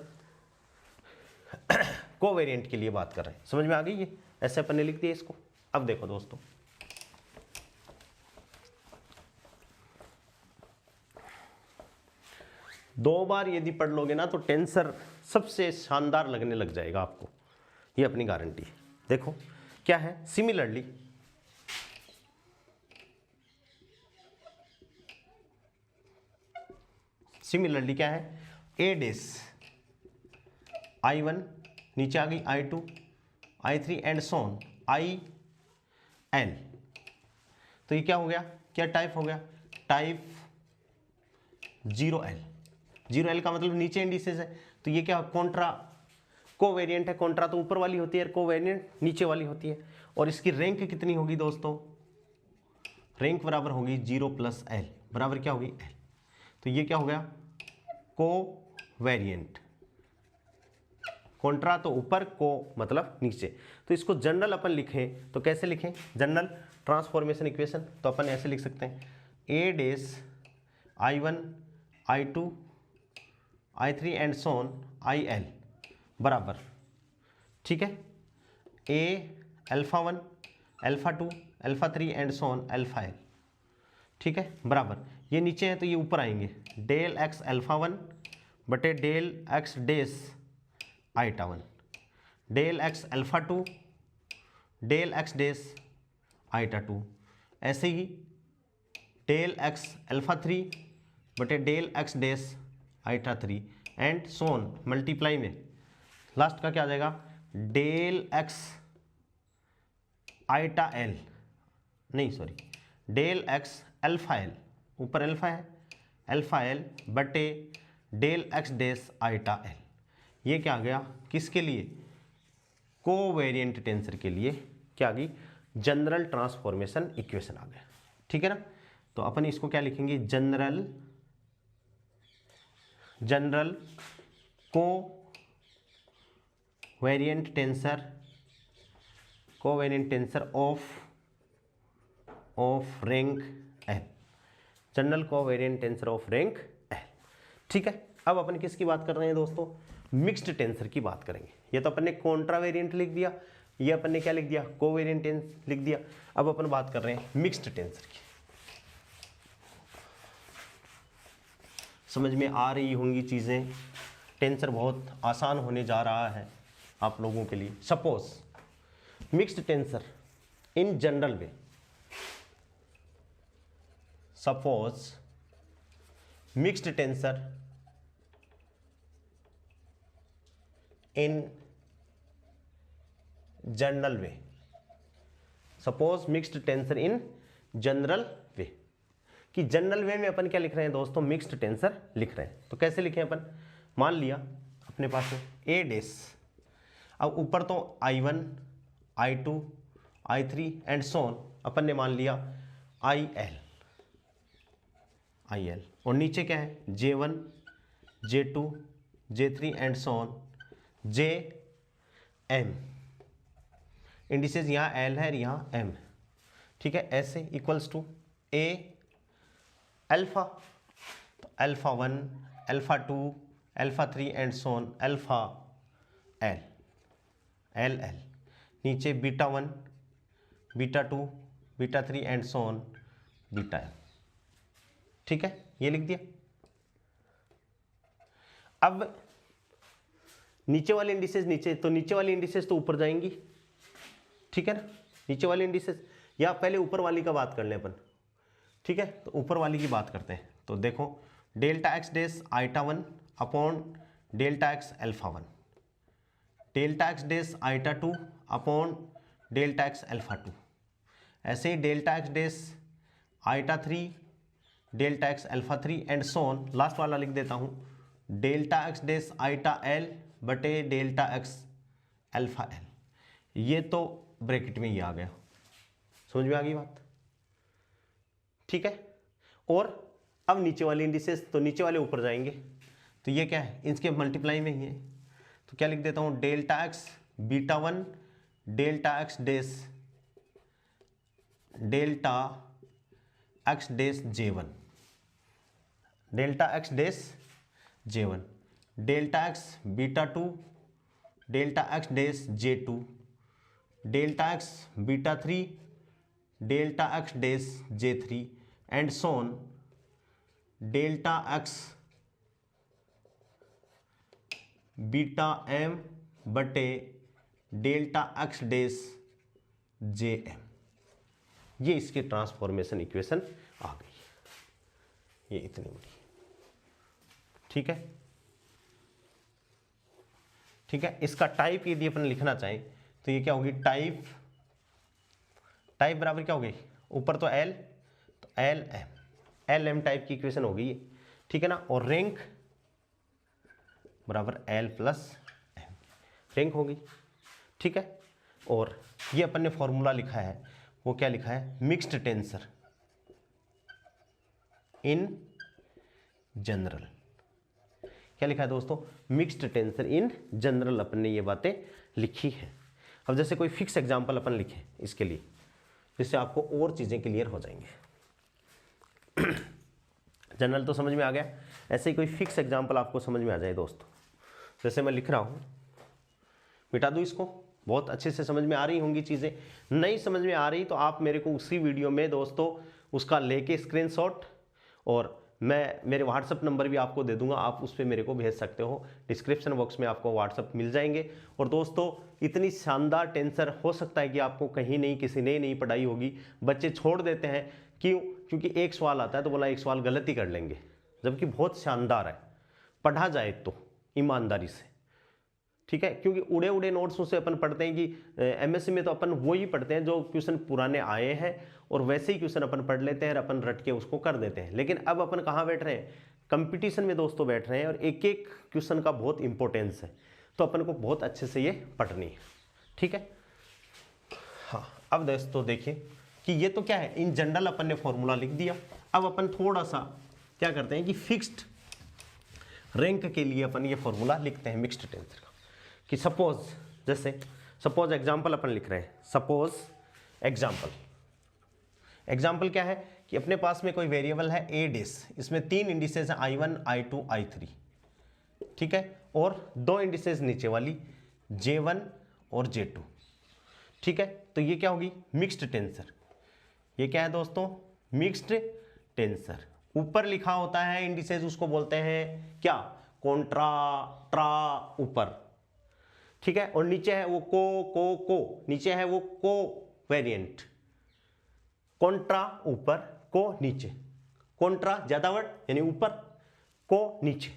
कोवेरिएंट के लिए बात कर रहे हैं। समझ में आ गई ये? ऐसे अपन ने लिख दिया इसको। अब देखो दोस्तों, दो बार यदि पढ़ लोगे ना तो टेंसर सबसे शानदार लगने लग जाएगा आपको, ये अपनी गारंटी है। देखो क्या है? सिमिलरली क्या है? ए डेस I1, नीचे आ गई I2 I3 and Son IL। तो ये क्या हो गया? क्या टाइप हो गया? Type 0L। 0L का मतलब नीचे इंडिसेस है, तो ये क्या? कॉन्ट्रा कोवेरिएंट है। कॉन्ट्रा तो ऊपर वाली होती है, कोवेरिएंट नीचे वाली होती है। और इसकी रैंक कितनी होगी दोस्तों? रैंक बराबर होगी 0 + L, बराबर क्या होगी? L। तो ये क्या हो गया? कोवेरिएंट। कॉन्ट्रा तो ऊपर, को मतलब नीचे। तो इसको जनरल अपन लिखें तो कैसे लिखें? जनरल ट्रांसफॉर्मेशन इक्वेशन तो अपन ऐसे लिख सकते हैं, ए डेस I1 I2 I3 and Son IL बराबर, ठीक है, ए α1 α2 α3 एंड सोन αL, ठीक है, बराबर। ये नीचे है तो ये ऊपर आएंगे, डेल x α1 बटे del x dash I1, del x α2 del X dash iota 2, ऐसे ही डेल एक्स अल्फा 3 बटे del X dash iota 3 and so on multiply में लास्ट का क्या आ जाएगा, डेल एक्स आइटा एल, नहीं sorry, del X alpha L, ऊपर अल्फा है, अल्फा एल बटे del X dash iota L. ये क्या आ गया, किसके लिए, कोवेरिएंट टेंसर के लिए क्या आ गई, जनरल ट्रांसफॉर्मेशन इक्वेशन आ गया। ठीक है ना, तो अपन इसको क्या लिखेंगे, general covariant tensor of rank L, general covariant tensor of rank L. ठीक है, अब अपन किसकी बात कर रहे हैं दोस्तों, मिक्स्ड टेंसर की बात करेंगे। ये तो अपन ने कॉन्ट्रावेरिएंट लिख दिया, ये अपन ने क्या लिख दिया, कोवेरिएंट टेंस लिख दिया। अब अपन बात कर रहे हैं मिक्स्ड टेंसर की। समझ में आ रही होंगी चीज़ें, टेंसर बहुत आसान होने जा रहा है आप लोगों के लिए। Suppose mixed tensor in general way, suppose mixed tensor in general way, suppose mixed tensor in general वे, कि जनरल वे में अपन क्या लिख रहे हैं दोस्तों, मिक्स्ड टेंसर लिख रहे हैं। तो कैसे लिखें अपन, मान लिया अपने पास में ए डेस, अब ऊपर तो I1 I2 I3 एंड सोन अपन ने मान लिया IL, और नीचे क्या है, J1 J2 J3 and so on JM, indices यहाँ L है यहाँ M। ठीक है, ऐसे इक्वल्स टू A अल्फा, तो alpha 1 alpha 2 alpha 3 and so on alpha L, नीचे beta 1 beta 2 beta 3 and so on beta M। ठीक है, ये लिख दिया। अब नीचे वाले इंडिसेस नीचे, तो नीचे वाली इंडिसेस तो ऊपर जाएंगी। ठीक है ना, नीचे वाले इंडिसेस, या पहले ऊपर वाली का बात कर लें अपन। ठीक है, तो ऊपर वाली की बात करते हैं। तो देखो delta x dash iota 1 upon delta x alpha 1, delta x dash iota 2 upon delta x alpha 2, ऐसे ही delta x dash iota 3 delta x alpha 3 and so on, last वाला लिख देता हूँ, delta x dash iota L बटे डेल्टा एक्स अल्फा एल। ये तो ब्रैकेट में ही आ गया, समझ में आ गई बात। ठीक है, और अब नीचे वाले इंडिसेस, तो नीचे वाले ऊपर जाएंगे, तो ये क्या है, इसके मल्टीप्लाई में ही है। तो क्या लिख देता हूँ, delta x beta 1 delta x dash delta x dash J1, delta x dash J1, delta x beta 2 delta x dash J2, delta x beta 3 delta x dash J3 and so on delta x beta M बटे डेल्टा एक्स डेस JM। ये इसकी ट्रांसफॉर्मेशन इक्वेशन आ गई, ये इतनी बड़ी। ठीक है, ठीक है, इसका टाइप यदि अपन लिखना चाहें तो ये क्या होगी, टाइप बराबर क्या होगी, ऊपर तो L, तो LM टाइप की इक्वेशन होगी ये। ठीक है ना, और रैंक बराबर L प्लस M, रैंक होगी। ठीक है, और ये अपन ने फॉर्मूला लिखा है, वो क्या लिखा है, मिक्स्ड टेंसर इन जनरल। क्या लिखा है दोस्तों, मिक्स्ड टेंसर इन जनरल, अपन ने ये बातें लिखी है। अब जैसे कोई फिक्स एग्जांपल अपन लिखें इसके लिए, जिससे आपको और चीज़ें क्लियर हो जाएंगे। जनरल तो समझ में आ गया, ऐसे ही कोई फिक्स एग्जांपल आपको समझ में आ जाए दोस्तों। जैसे मैं लिख रहा हूँ, मिटा दूँ इसको, बहुत अच्छे से समझ में आ रही होंगी चीज़ें। नहीं समझ में आ रही तो आप मेरे को उसी वीडियो में दोस्तों उसका लेके स्क्रीनशॉट और मैं मेरे व्हाट्सअप नंबर भी आपको दे दूंगा, आप उस पर मेरे को भेज सकते हो, डिस्क्रिप्शन बॉक्स में आपको व्हाट्सअप मिल जाएंगे। और दोस्तों इतनी शानदार टेंसर, हो सकता है कि आपको कहीं नहीं किसी नई पढ़ाई होगी, बच्चे छोड़ देते हैं, क्यों? क्योंकि एक सवाल आता है तो बोला एक सवाल गलती कर लेंगे, जबकि बहुत शानदार है, पढ़ा जाए तो ईमानदारी से, ठीक है। क्योंकि उड़े उड़े नोट्सों से अपन पढ़ते हैं कि एमएससी में तो अपन वो ही पढ़ते हैं जो क्वेश्चन पुराने आए हैं और वैसे ही क्वेश्चन अपन पढ़ लेते हैं और अपन रट के उसको कर देते हैं। लेकिन अब अपन कहाँ बैठ रहे हैं? कंपटीशन में दोस्तों बैठ रहे हैं और एक एक क्वेश्चन का बहुत इंपॉर्टेंस है, तो अपन को बहुत अच्छे से ये पढ़नी है, ठीक है। हाँ, अब दोस्तों देखिए कि ये तो क्या है, इन जनरल अपन ने फॉर्मूला लिख दिया। अब अपन थोड़ा सा क्या करते हैं कि फिक्स्ड रैंक के लिए अपन ये फॉर्मूला लिखते हैं मिक्स्ड टेंसर का, कि सपोज, जैसे सपोज एग्जाम्पल अपन लिख रहे हैं, सपोज एग्जाम्पल क्या है कि अपने पास में कोई वेरिएबल है ए डिस, इसमें 3 इंडिसेस हैं I1, I2, I3, ठीक है, और 2 इंडिसेस नीचे वाली J1 और J2, ठीक है। तो ये क्या होगी? Mixed tensor. ये क्या है दोस्तों? Mixed tensor. ऊपर लिखा होता है इंडिसेस, उसको बोलते हैं क्या? कॉन्ट्रा ट्रा ऊपर, ठीक है, और नीचे है वो को नीचे है वो को वेरिएंट, कॉन्ट्रा ऊपर को नीचे, कॉन्ट्रा ज्यादा वर्ड यानी ऊपर, को नीचे,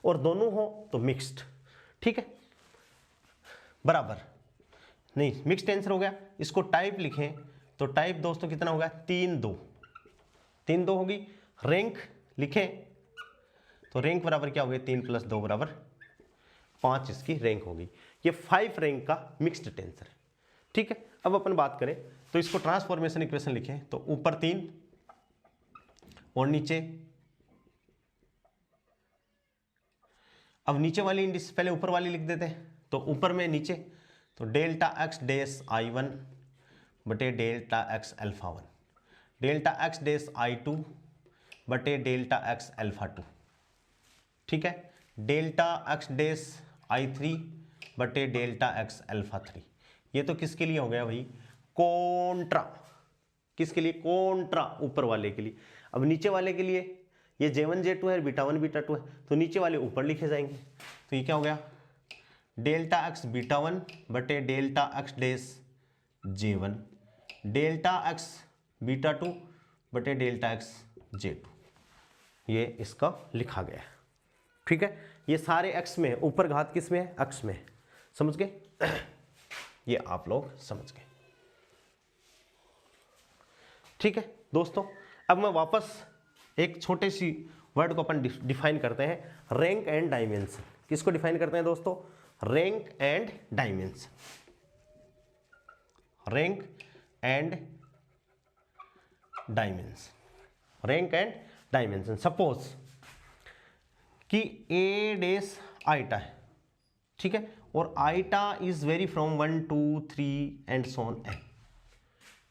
और दोनों हो तो मिक्स्ड, ठीक है, बराबर नहीं, मिक्स्ड टेंसर हो गया। इसको टाइप लिखें तो टाइप दोस्तों कितना होगा? 3 2 होगी। रैंक लिखें तो रैंक बराबर क्या हो गया? 3 + 2 = 5 इसकी रैंक होगी। ये 5 रैंक का मिक्स्ड टेंसर है, ठीक है। अब अपन बात करें तो इसको ट्रांसफॉर्मेशन इक्वेशन लिखें तो ऊपर 3 और नीचे, अब नीचे वाली इंडिस पहले ऊपर वाली लिख देते हैं, तो ऊपर में नीचे तो डेल्टा एक्स डेस I1 बटे delta x alpha 1, delta x dash I2 बटे डेल्टा एक्स अल्फा 2, ठीक है, डेल्टा एक्स डेस I3 बटे डेल्टा एक्स अल्फा 3। ये तो किसके लिए हो गया भाई? कॉन्ट्रा। किसके लिए? कॉन्ट्रा, ऊपर वाले के लिए। अब नीचे वाले के लिए ये J1 J2 है, बीटा 1 बीटा 2 है, तो नीचे वाले ऊपर लिखे जाएंगे। तो ये क्या हो गया? डेल्टा एक्स बीटा 1 बटे delta x dash J1, delta x beta 2 बटे डेल्टा एक्स J2, ये इसका लिखा गया है, ठीक है। ये सारे एक्स में है, ऊपर घात किस में है? एक्स में है, समझ गए? ये आप लोग समझ गए, ठीक है दोस्तों। अब मैं वापस एक छोटे सी वर्ड को अपन डिफाइन करते हैं, रैंक एंड डायमेंशन। किसको डिफाइन करते हैं दोस्तों? Rank and dimension, rank and dimension, rank and dimension. Suppose कि ए डेस आइटा है, ठीक है, और iota is vary from 1 2 3 and so on n,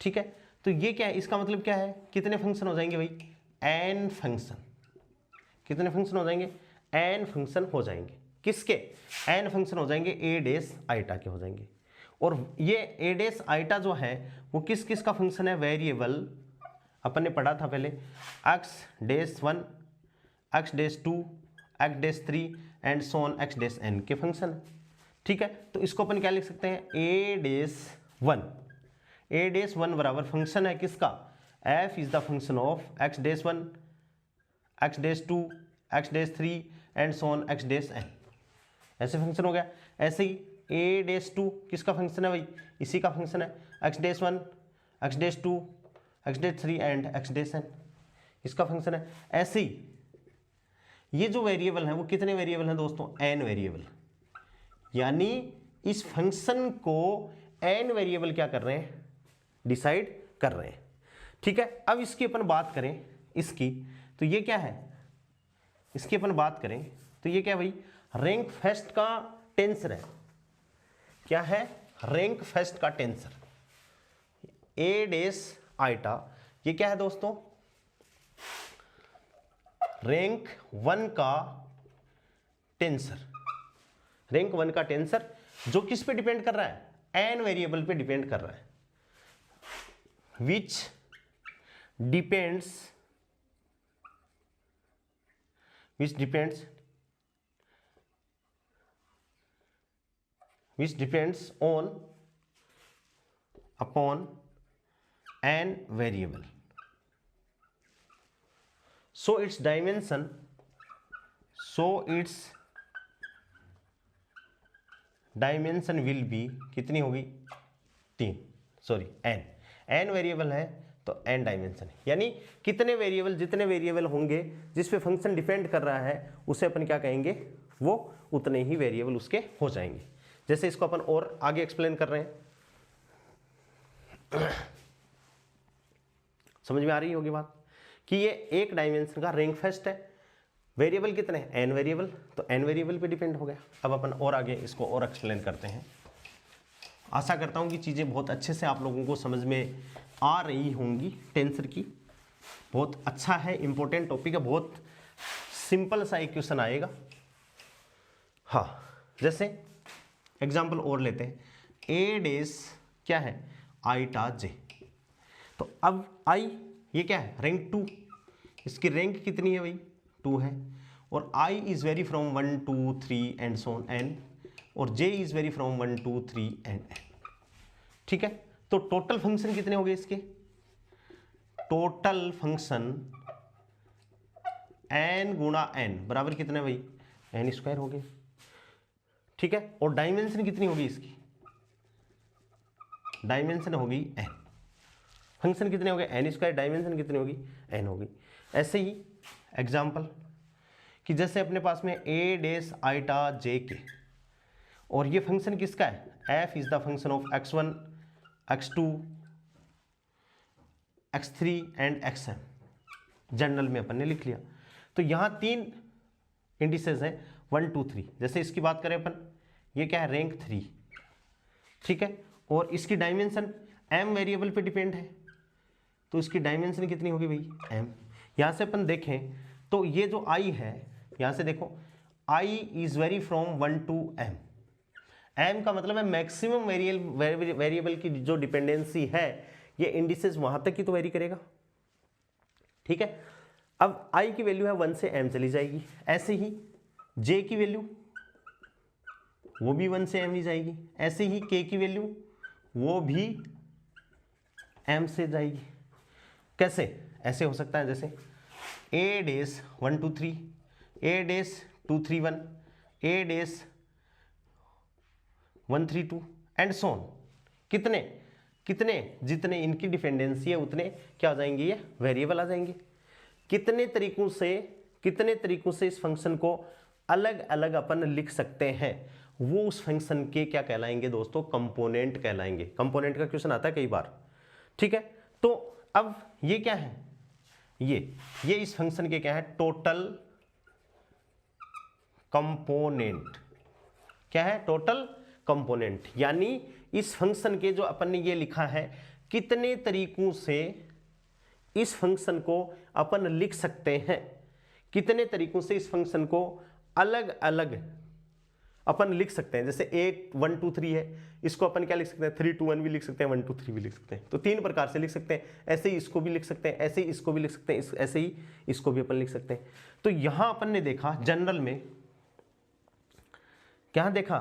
ठीक है। तो ये क्या है? इसका मतलब क्या है? कितने फंक्शन हो जाएंगे भाई? n function. कितने फंक्शन हो जाएंगे? n फंक्शन हो जाएंगे। किसके? n फंक्शन हो जाएंगे ए डेस आइटा के हो जाएंगे। और ये ए डेस आइटा जो है वो किस किस का फंक्शन है? वेरिएबल, अपन ने पढ़ा था पहले, x dash 1, x dash 2, x dash 3 and so on x dash n के फंक्शन, ठीक है। तो इसको अपन क्या लिख सकते हैं? a डेस 1, a डेस 1 बराबर फंक्शन है किसका? f is the function of x dash 1, x dash 2, x dash 3 and so on x dash n, ऐसे फंक्शन हो गया। ऐसे ही a डेस 2 किसका फंक्शन है भाई? इसी का फंक्शन है, x dash 1, x dash 2, x dash 3 and x dash n, इसका फंक्शन है। ऐसे ही ये जो वेरिएबल है वो कितने वेरिएबल हैं दोस्तों? n वेरिएबल, यानी इस फंक्शन को n वेरिएबल क्या कर रहे हैं? डिसाइड कर रहे हैं, ठीक है। अब इसकी अपन बात करें, इसकी, तो ये क्या है? इसकी अपन बात करें तो ये क्या है भाई? रैंक फर्स्ट का टेंसर है। क्या है? रैंक फर्स्ट का टेंसर, ए डेस आइटा। ये क्या है दोस्तों? रैंक 1 का टेंसर, रैंक 1 का टेंसर जो किस पे डिपेंड कर रहा है? n वेरिएबल पे डिपेंड कर रहा है, which depends which depends upon an variable, so its dimension will be कितनी होगी, 3, सॉरी n वेरिएबल है तो n डायमेंशन है, यानी कितने वेरिएबल, जितने वेरिएबल होंगे जिस पे फंक्शन डिपेंड कर रहा है उसे अपन क्या कहेंगे, वो उतने ही वेरिएबल उसके हो जाएंगे। जैसे इसको अपन और आगे एक्सप्लेन कर रहे हैं, समझ में आ रही होगी बात कि ये एक डायमेंशन का रैंक फर्स्ट है, वेरिएबल कितने हैं, n वेरिएबल, तो n वेरिएबल पे डिपेंड हो गया। अब अपन और आगे इसको और एक्सप्लेन करते हैं। आशा करता हूँ कि चीज़ें बहुत अच्छे से आप लोगों को समझ में आ रही होंगी। टेंसर की बहुत अच्छा है, इंपॉर्टेंट टॉपिक है, बहुत सिंपल सा एक क्वेश्चन आएगा। हाँ, जैसे एग्जाम्पल और लेते हैं, ए डेज क्या है, आई टा जे, तो अब आई ये क्या है, रैंक 2, इसकी रैंक कितनी है भाई, 2 है, और i is vary from 1 2 3 and so on n, और j is vary from 1 2 3 and n। ठीक है, तो टोटल फंक्शन कितने हो गए इसके, टोटल फंक्शन n गुणा n बराबर कितने भाई, n स्क्वायर हो गए। ठीक है, और डायमेंशन कितनी होगी इसकी, डायमेंशन होगी n, फंक्शन कितने हो गए n स्क्वायर, डायमेंशन कितनी होगी, n होगी। ऐसे ही एग्जाम्पल कि जैसे अपने पास में a डेस आइटा j के, और ये फंक्शन किसका है, f is the function of x1 x2 x3 and xn, general में अपन ने लिख लिया। तो यहाँ 3 इंडिसेस हैं 1 2 3, जैसे इसकी बात करें अपन, ये क्या है, रैंक 3। ठीक है, और इसकी डायमेंशन m वेरिएबल पे डिपेंड है, तो इसकी डायमेंशन कितनी होगी भाई, m। यहाँ से अपन देखें तो ये जो i है, यहाँ से देखो i is vary from 1 to m, m का मतलब है मैक्सिमम वेरिएबल की जो डिपेंडेंसी है, ये इंडिसेस वहां तक ही तो वेरी करेगा। ठीक है, अब i की वैल्यू है 1 से m चली जाएगी, ऐसे ही j की वैल्यू वो भी 1 से m ही जाएगी, ऐसे ही k की वैल्यू वो भी m से जाएगी। कैसे, ऐसे हो सकता है जैसे a dash 1 2 3, a dash 2 3 1, a dash 1 3 2 and so on, कितने कितने जितने इनकी डिपेंडेंसी है उतने क्या हो जाएंगे, ये वेरिएबल आ जाएंगे। कितने तरीकों से इस फंक्शन को अलग अलग अपन लिख सकते हैं, वो उस फंक्शन के क्या कहलाएंगे दोस्तों, कंपोनेंट कहलाएंगे। कंपोनेंट का क्वेश्चन आता है कई बार। ठीक है, तो अब ये क्या है, ये इस फंक्शन के क्या है, टोटल कंपोनेंट। क्या है, टोटल कंपोनेंट, यानी इस फंक्शन के जो अपन ने ये लिखा है, कितने तरीकों से इस फंक्शन को अपन लिख सकते हैं, कितने तरीकों से इस फंक्शन को अलग अलग अपन लिख सकते हैं। जैसे 8 1 2 3 है, इसको अपन क्या लिख सकते हैं, 3 2 1 भी लिख सकते हैं, 1 2 3 भी लिख सकते हैं। तो 3 प्रकार से लिख सकते हैं, ऐसे ही इसको भी लिख सकते हैं, ऐसे ही इसको भी लिख सकते हैं, ऐसे ही इसको भी अपन लिख सकते हैं। तो यहां अपन ने देखा जनरल में, क्या देखा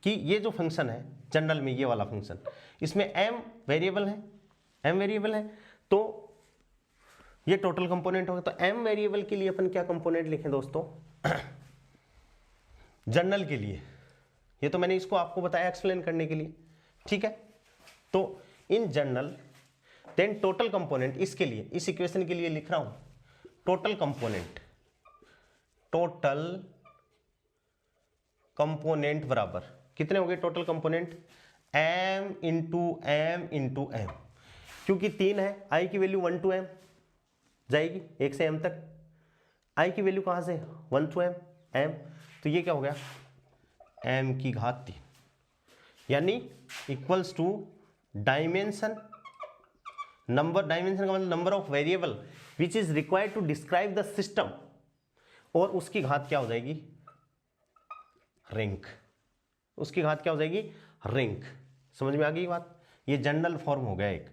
कि ये जो फंक्शन है जनरल में, ये वाला फंक्शन, इसमें m वेरिएबल है, तो ये टोटल कंपोनेंट होगा। तो m वेरिएबल के लिए अपन क्या कंपोनेंट लिखें दोस्तों, जनरल के लिए, ये तो मैंने इसको आपको बताया एक्सप्लेन करने के लिए। ठीक है, तो in general then total component, इसके लिए, इस इक्वेशन के लिए लिख रहा हूं, टोटल कंपोनेंट बराबर कितने हो गए, total component m into m, क्योंकि 3 है, i की वैल्यू 1 टू m जाएगी, 1 से m तक, i की वैल्यू कहां से 1 टू m, तो ये क्या हो गया, m की घात 3, यानी इक्वल्स टू डायमेंशन का मतलब number of variable which is required to describe the system, और उसकी घात क्या हो जाएगी, रैंक, उसकी घात क्या हो जाएगी, रैंक। समझ में आ गई बात, ये जनरल फॉर्म हो गया एक।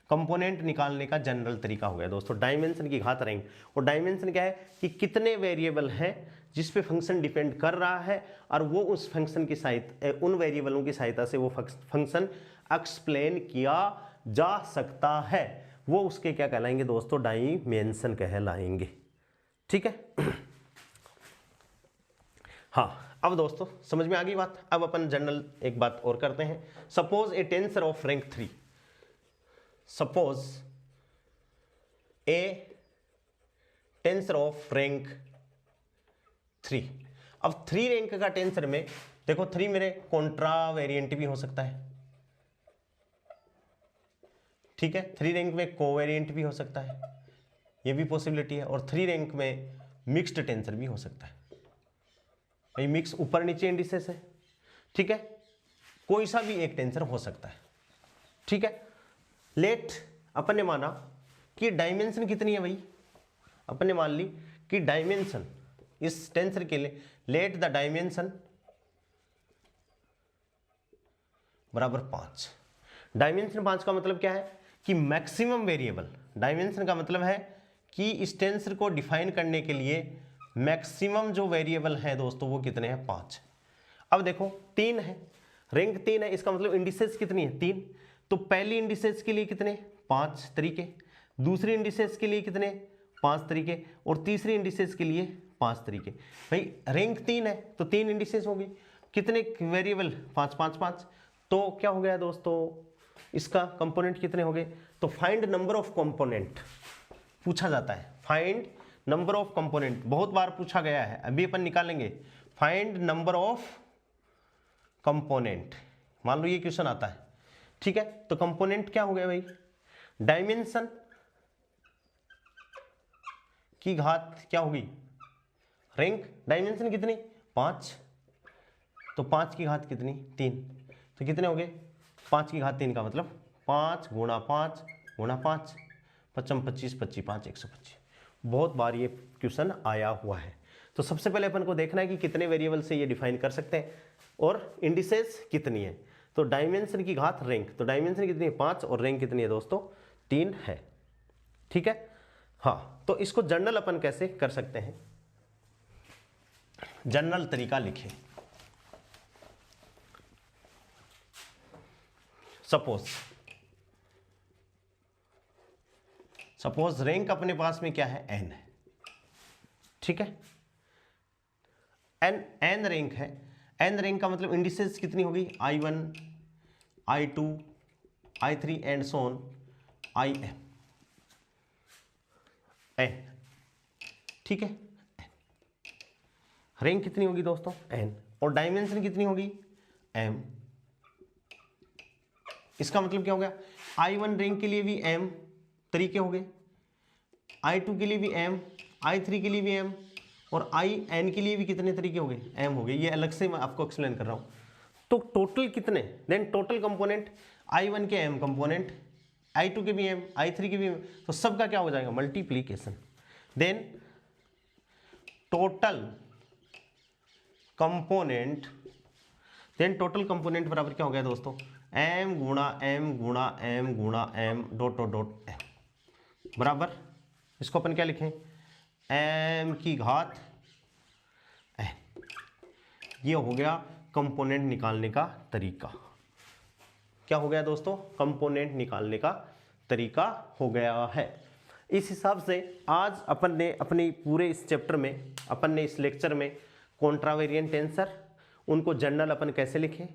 कंपोनेंट निकालने का जनरल तरीका हो गया दोस्तों, डायमेंशन की घात रैंक। और डायमेंशन क्या है कि कितने वेरिएबल हैं जिस पे फंक्शन डिपेंड कर रहा है, और वो उस फंक्शन की सहायता, उन वेरिएबलों की सहायता से वो फंक्शन एक्सप्लेन किया जा सकता है, वो उसके क्या कहलाएंगे दोस्तों, डायमेंशन कहलाएंगे। ठीक है। हाँ, अब दोस्तों समझ में आ गई बात। अब अपन जनरल एक बात और करते हैं। Suppose A tensor of rank 3, suppose A tensor of rank 3। अब 3 रैंक का टेंसर में देखो, 3 मेरे कॉन्ट्रा वेरिएंट भी हो सकता है, ठीक है। 3 रैंक में कोवेरिएंट भी हो सकता है, ये भी पॉसिबिलिटी है। और 3 रैंक में मिक्स्ड टेंसर भी हो सकता है। भाई मिक्स ऊपर नीचे इंडिसेस है, ठीक है, कोई सा भी एक टेंसर हो सकता है, ठीक है। लेट अपन ने माना कि डायमेंशन कितनी है भाई, अपन ने मान ली कि डायमेंशन इस टेंसर के लिए, लेट द डायमेंशन बराबर 5। डायमेंशन 5 का मतलब क्या है कि मैक्सिमम वेरिएबल, डायमेंशन का मतलब है कि इस टेंसर को डिफाइन करने के लिए मैक्सिमम जो वेरिएबल है दोस्तों वो कितने हैं, 5। अब देखो 3 है, रैंक 3 है, इसका मतलब इंडिसेस कितनी है, 3। तो पहली इंडिसेस के लिए कितने, 5 तरीके, दूसरी इंडिसेस के लिए कितने, 5 तरीके, और तीसरी इंडिसेस के लिए 5 तरीके। भाई रैंक 3 है तो 3 इंडिसेस होगी, कितने वेरिएबल, 5 5 5। तो क्या हो गया दोस्तों, इसका कंपोनेंट कितने हो गए। तो फाइंड नंबर ऑफ कंपोनेंट पूछा जाता है, फाइंड नंबर ऑफ कंपोनेंट बहुत बार पूछा गया है, अभी अपन निकालेंगे। फाइंड नंबर ऑफ कंपोनेंट, मान लो ये क्वेश्चन आता है, ठीक है। तो कंपोनेंट क्या हो गया भाई, डायमेंशन की घात क्या होगी, रैंक। डायमेंशन कितनी, 5, तो 5 की घात कितनी, 3। तो कितने हो गए, 5 की घात 3 का मतलब 5 गुणा 5 गुणा 5, 55 25 25 5 125। बहुत बार ये क्वेश्चन आया हुआ है। तो सबसे पहले अपन को देखना है कि कितने वेरिएबल से ये डिफाइन कर सकते हैं और इंडिसेस कितनी है। तो डायमेंशन की घात रैंक, तो डायमेंशन कितनी है, 5, और रैंक कितनी है दोस्तों, 3 है, ठीक है। हाँ, तो इसको जनरल अपन कैसे कर सकते हैं, जनरल तरीका लिखें। सपोज रैंक अपने पास में क्या है, n है, ठीक है। n रैंक है, n रैंक का मतलब इंडिसेस कितनी होगी, I1 I2 I3 and so on IM, n, ठीक है। रैंक कितनी होगी दोस्तों, n, और डायमेंशन कितनी होगी, m। इसका मतलब क्या हो गया, I1 रैंक के लिए भी m तरीके हो गए, I2 के लिए भी m, I3 के लिए भी m, और IN के लिए भी कितने तरीके हो गए, m हो गए। ये अलग से मैं आपको एक्सप्लेन कर रहा हूं। तो टोटल कितने, देन टोटल कंपोनेंट, I1 के m कंपोनेंट, I2 के भी m, I3 के भी m, तो सबका क्या हो जाएगा, multiplication. Then total component, then total component बराबर क्या हो गया दोस्तों, m गुणा m गुणा m गुणा m dot dot dot m बराबर, इसको अपन क्या लिखें, m की घात n। ये हो गया कंपोनेंट निकालने का तरीका। क्या हो गया दोस्तों, कंपोनेंट निकालने का तरीका हो गया है। इस हिसाब से आज अपन ने अपने पूरे इस चैप्टर में, अपन ने इस लेक्चर में कॉन्ट्रावेरिएंट टेंसर, उनको जनरल अपन कैसे लिखें,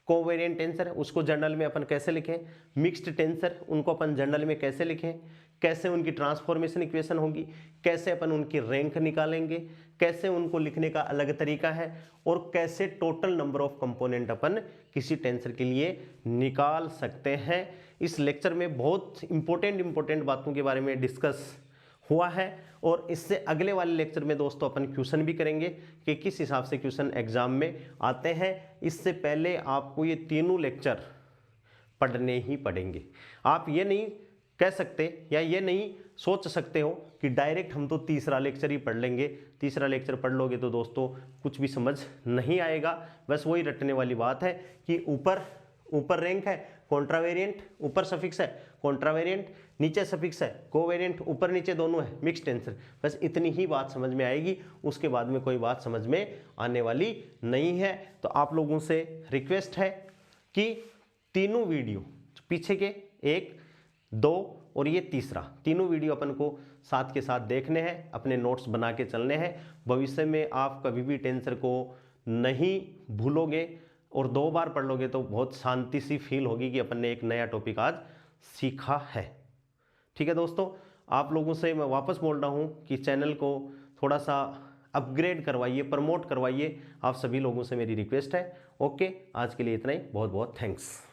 कोवेरिएंट टेंसर उसको जनरल में अपन कैसे लिखें, मिक्स्ड टेंसर उनको अपन जनरल में कैसे लिखें, कैसे उनकी ट्रांसफॉर्मेशन इक्वेशन होगी, कैसे अपन उनकी रैंक निकालेंगे, कैसे उनको लिखने का अलग तरीका है, और कैसे टोटल नंबर ऑफ कंपोनेंट अपन किसी टेंसर के लिए निकाल सकते हैं। इस लेक्चर में बहुत इंपॉर्टेंट बातों के बारे में डिस्कस हुआ है, और इससे अगले वाले लेक्चर में दोस्तों अपन क्वेश्चन भी करेंगे कि किस हिसाब से क्वेश्चन एग्जाम में आते हैं। इससे पहले आपको ये तीनों लेक्चर पढ़ने ही पड़ेंगे। आप ये नहीं कह सकते या ये नहीं सोच सकते हो कि डायरेक्ट हम तो तीसरा लेक्चर ही पढ़ लेंगे। तीसरा लेक्चर पढ़ लोगे तो दोस्तों कुछ भी समझ नहीं आएगा, बस वही रटने वाली बात है कि ऊपर रैंक है कॉन्ट्रावेरिएंट ऊपर सफिक्स है, कॉन्ट्रावेरिएंट नीचे सफिक्स है, कोवेरिएंट ऊपर नीचे दोनों है, मिक्स टेंसर। बस इतनी ही बात समझ में आएगी, उसके बाद में कोई बात समझ में आने वाली नहीं है। तो आप लोगों से रिक्वेस्ट है कि तीनों वीडियो पीछे के 1, 2 और ये तीसरा, तीनों वीडियो अपन को साथ के साथ देखने हैं, अपने नोट्स बना के चलने हैं। भविष्य में आप कभी भी टेंसर को नहीं भूलोगे और 2 बार पढ़ लोगे तो बहुत शांति सी फील होगी कि अपन ने एक नया टॉपिक आज सीखा है। ठीक है दोस्तों, आप लोगों से मैं वापस बोल रहा हूँ कि चैनल को थोड़ा सा अपग्रेड करवाइए, प्रमोट करवाइए, आप सभी लोगों से मेरी रिक्वेस्ट है। ओके, आज के लिए इतना ही, बहुत बहुत थैंक्स।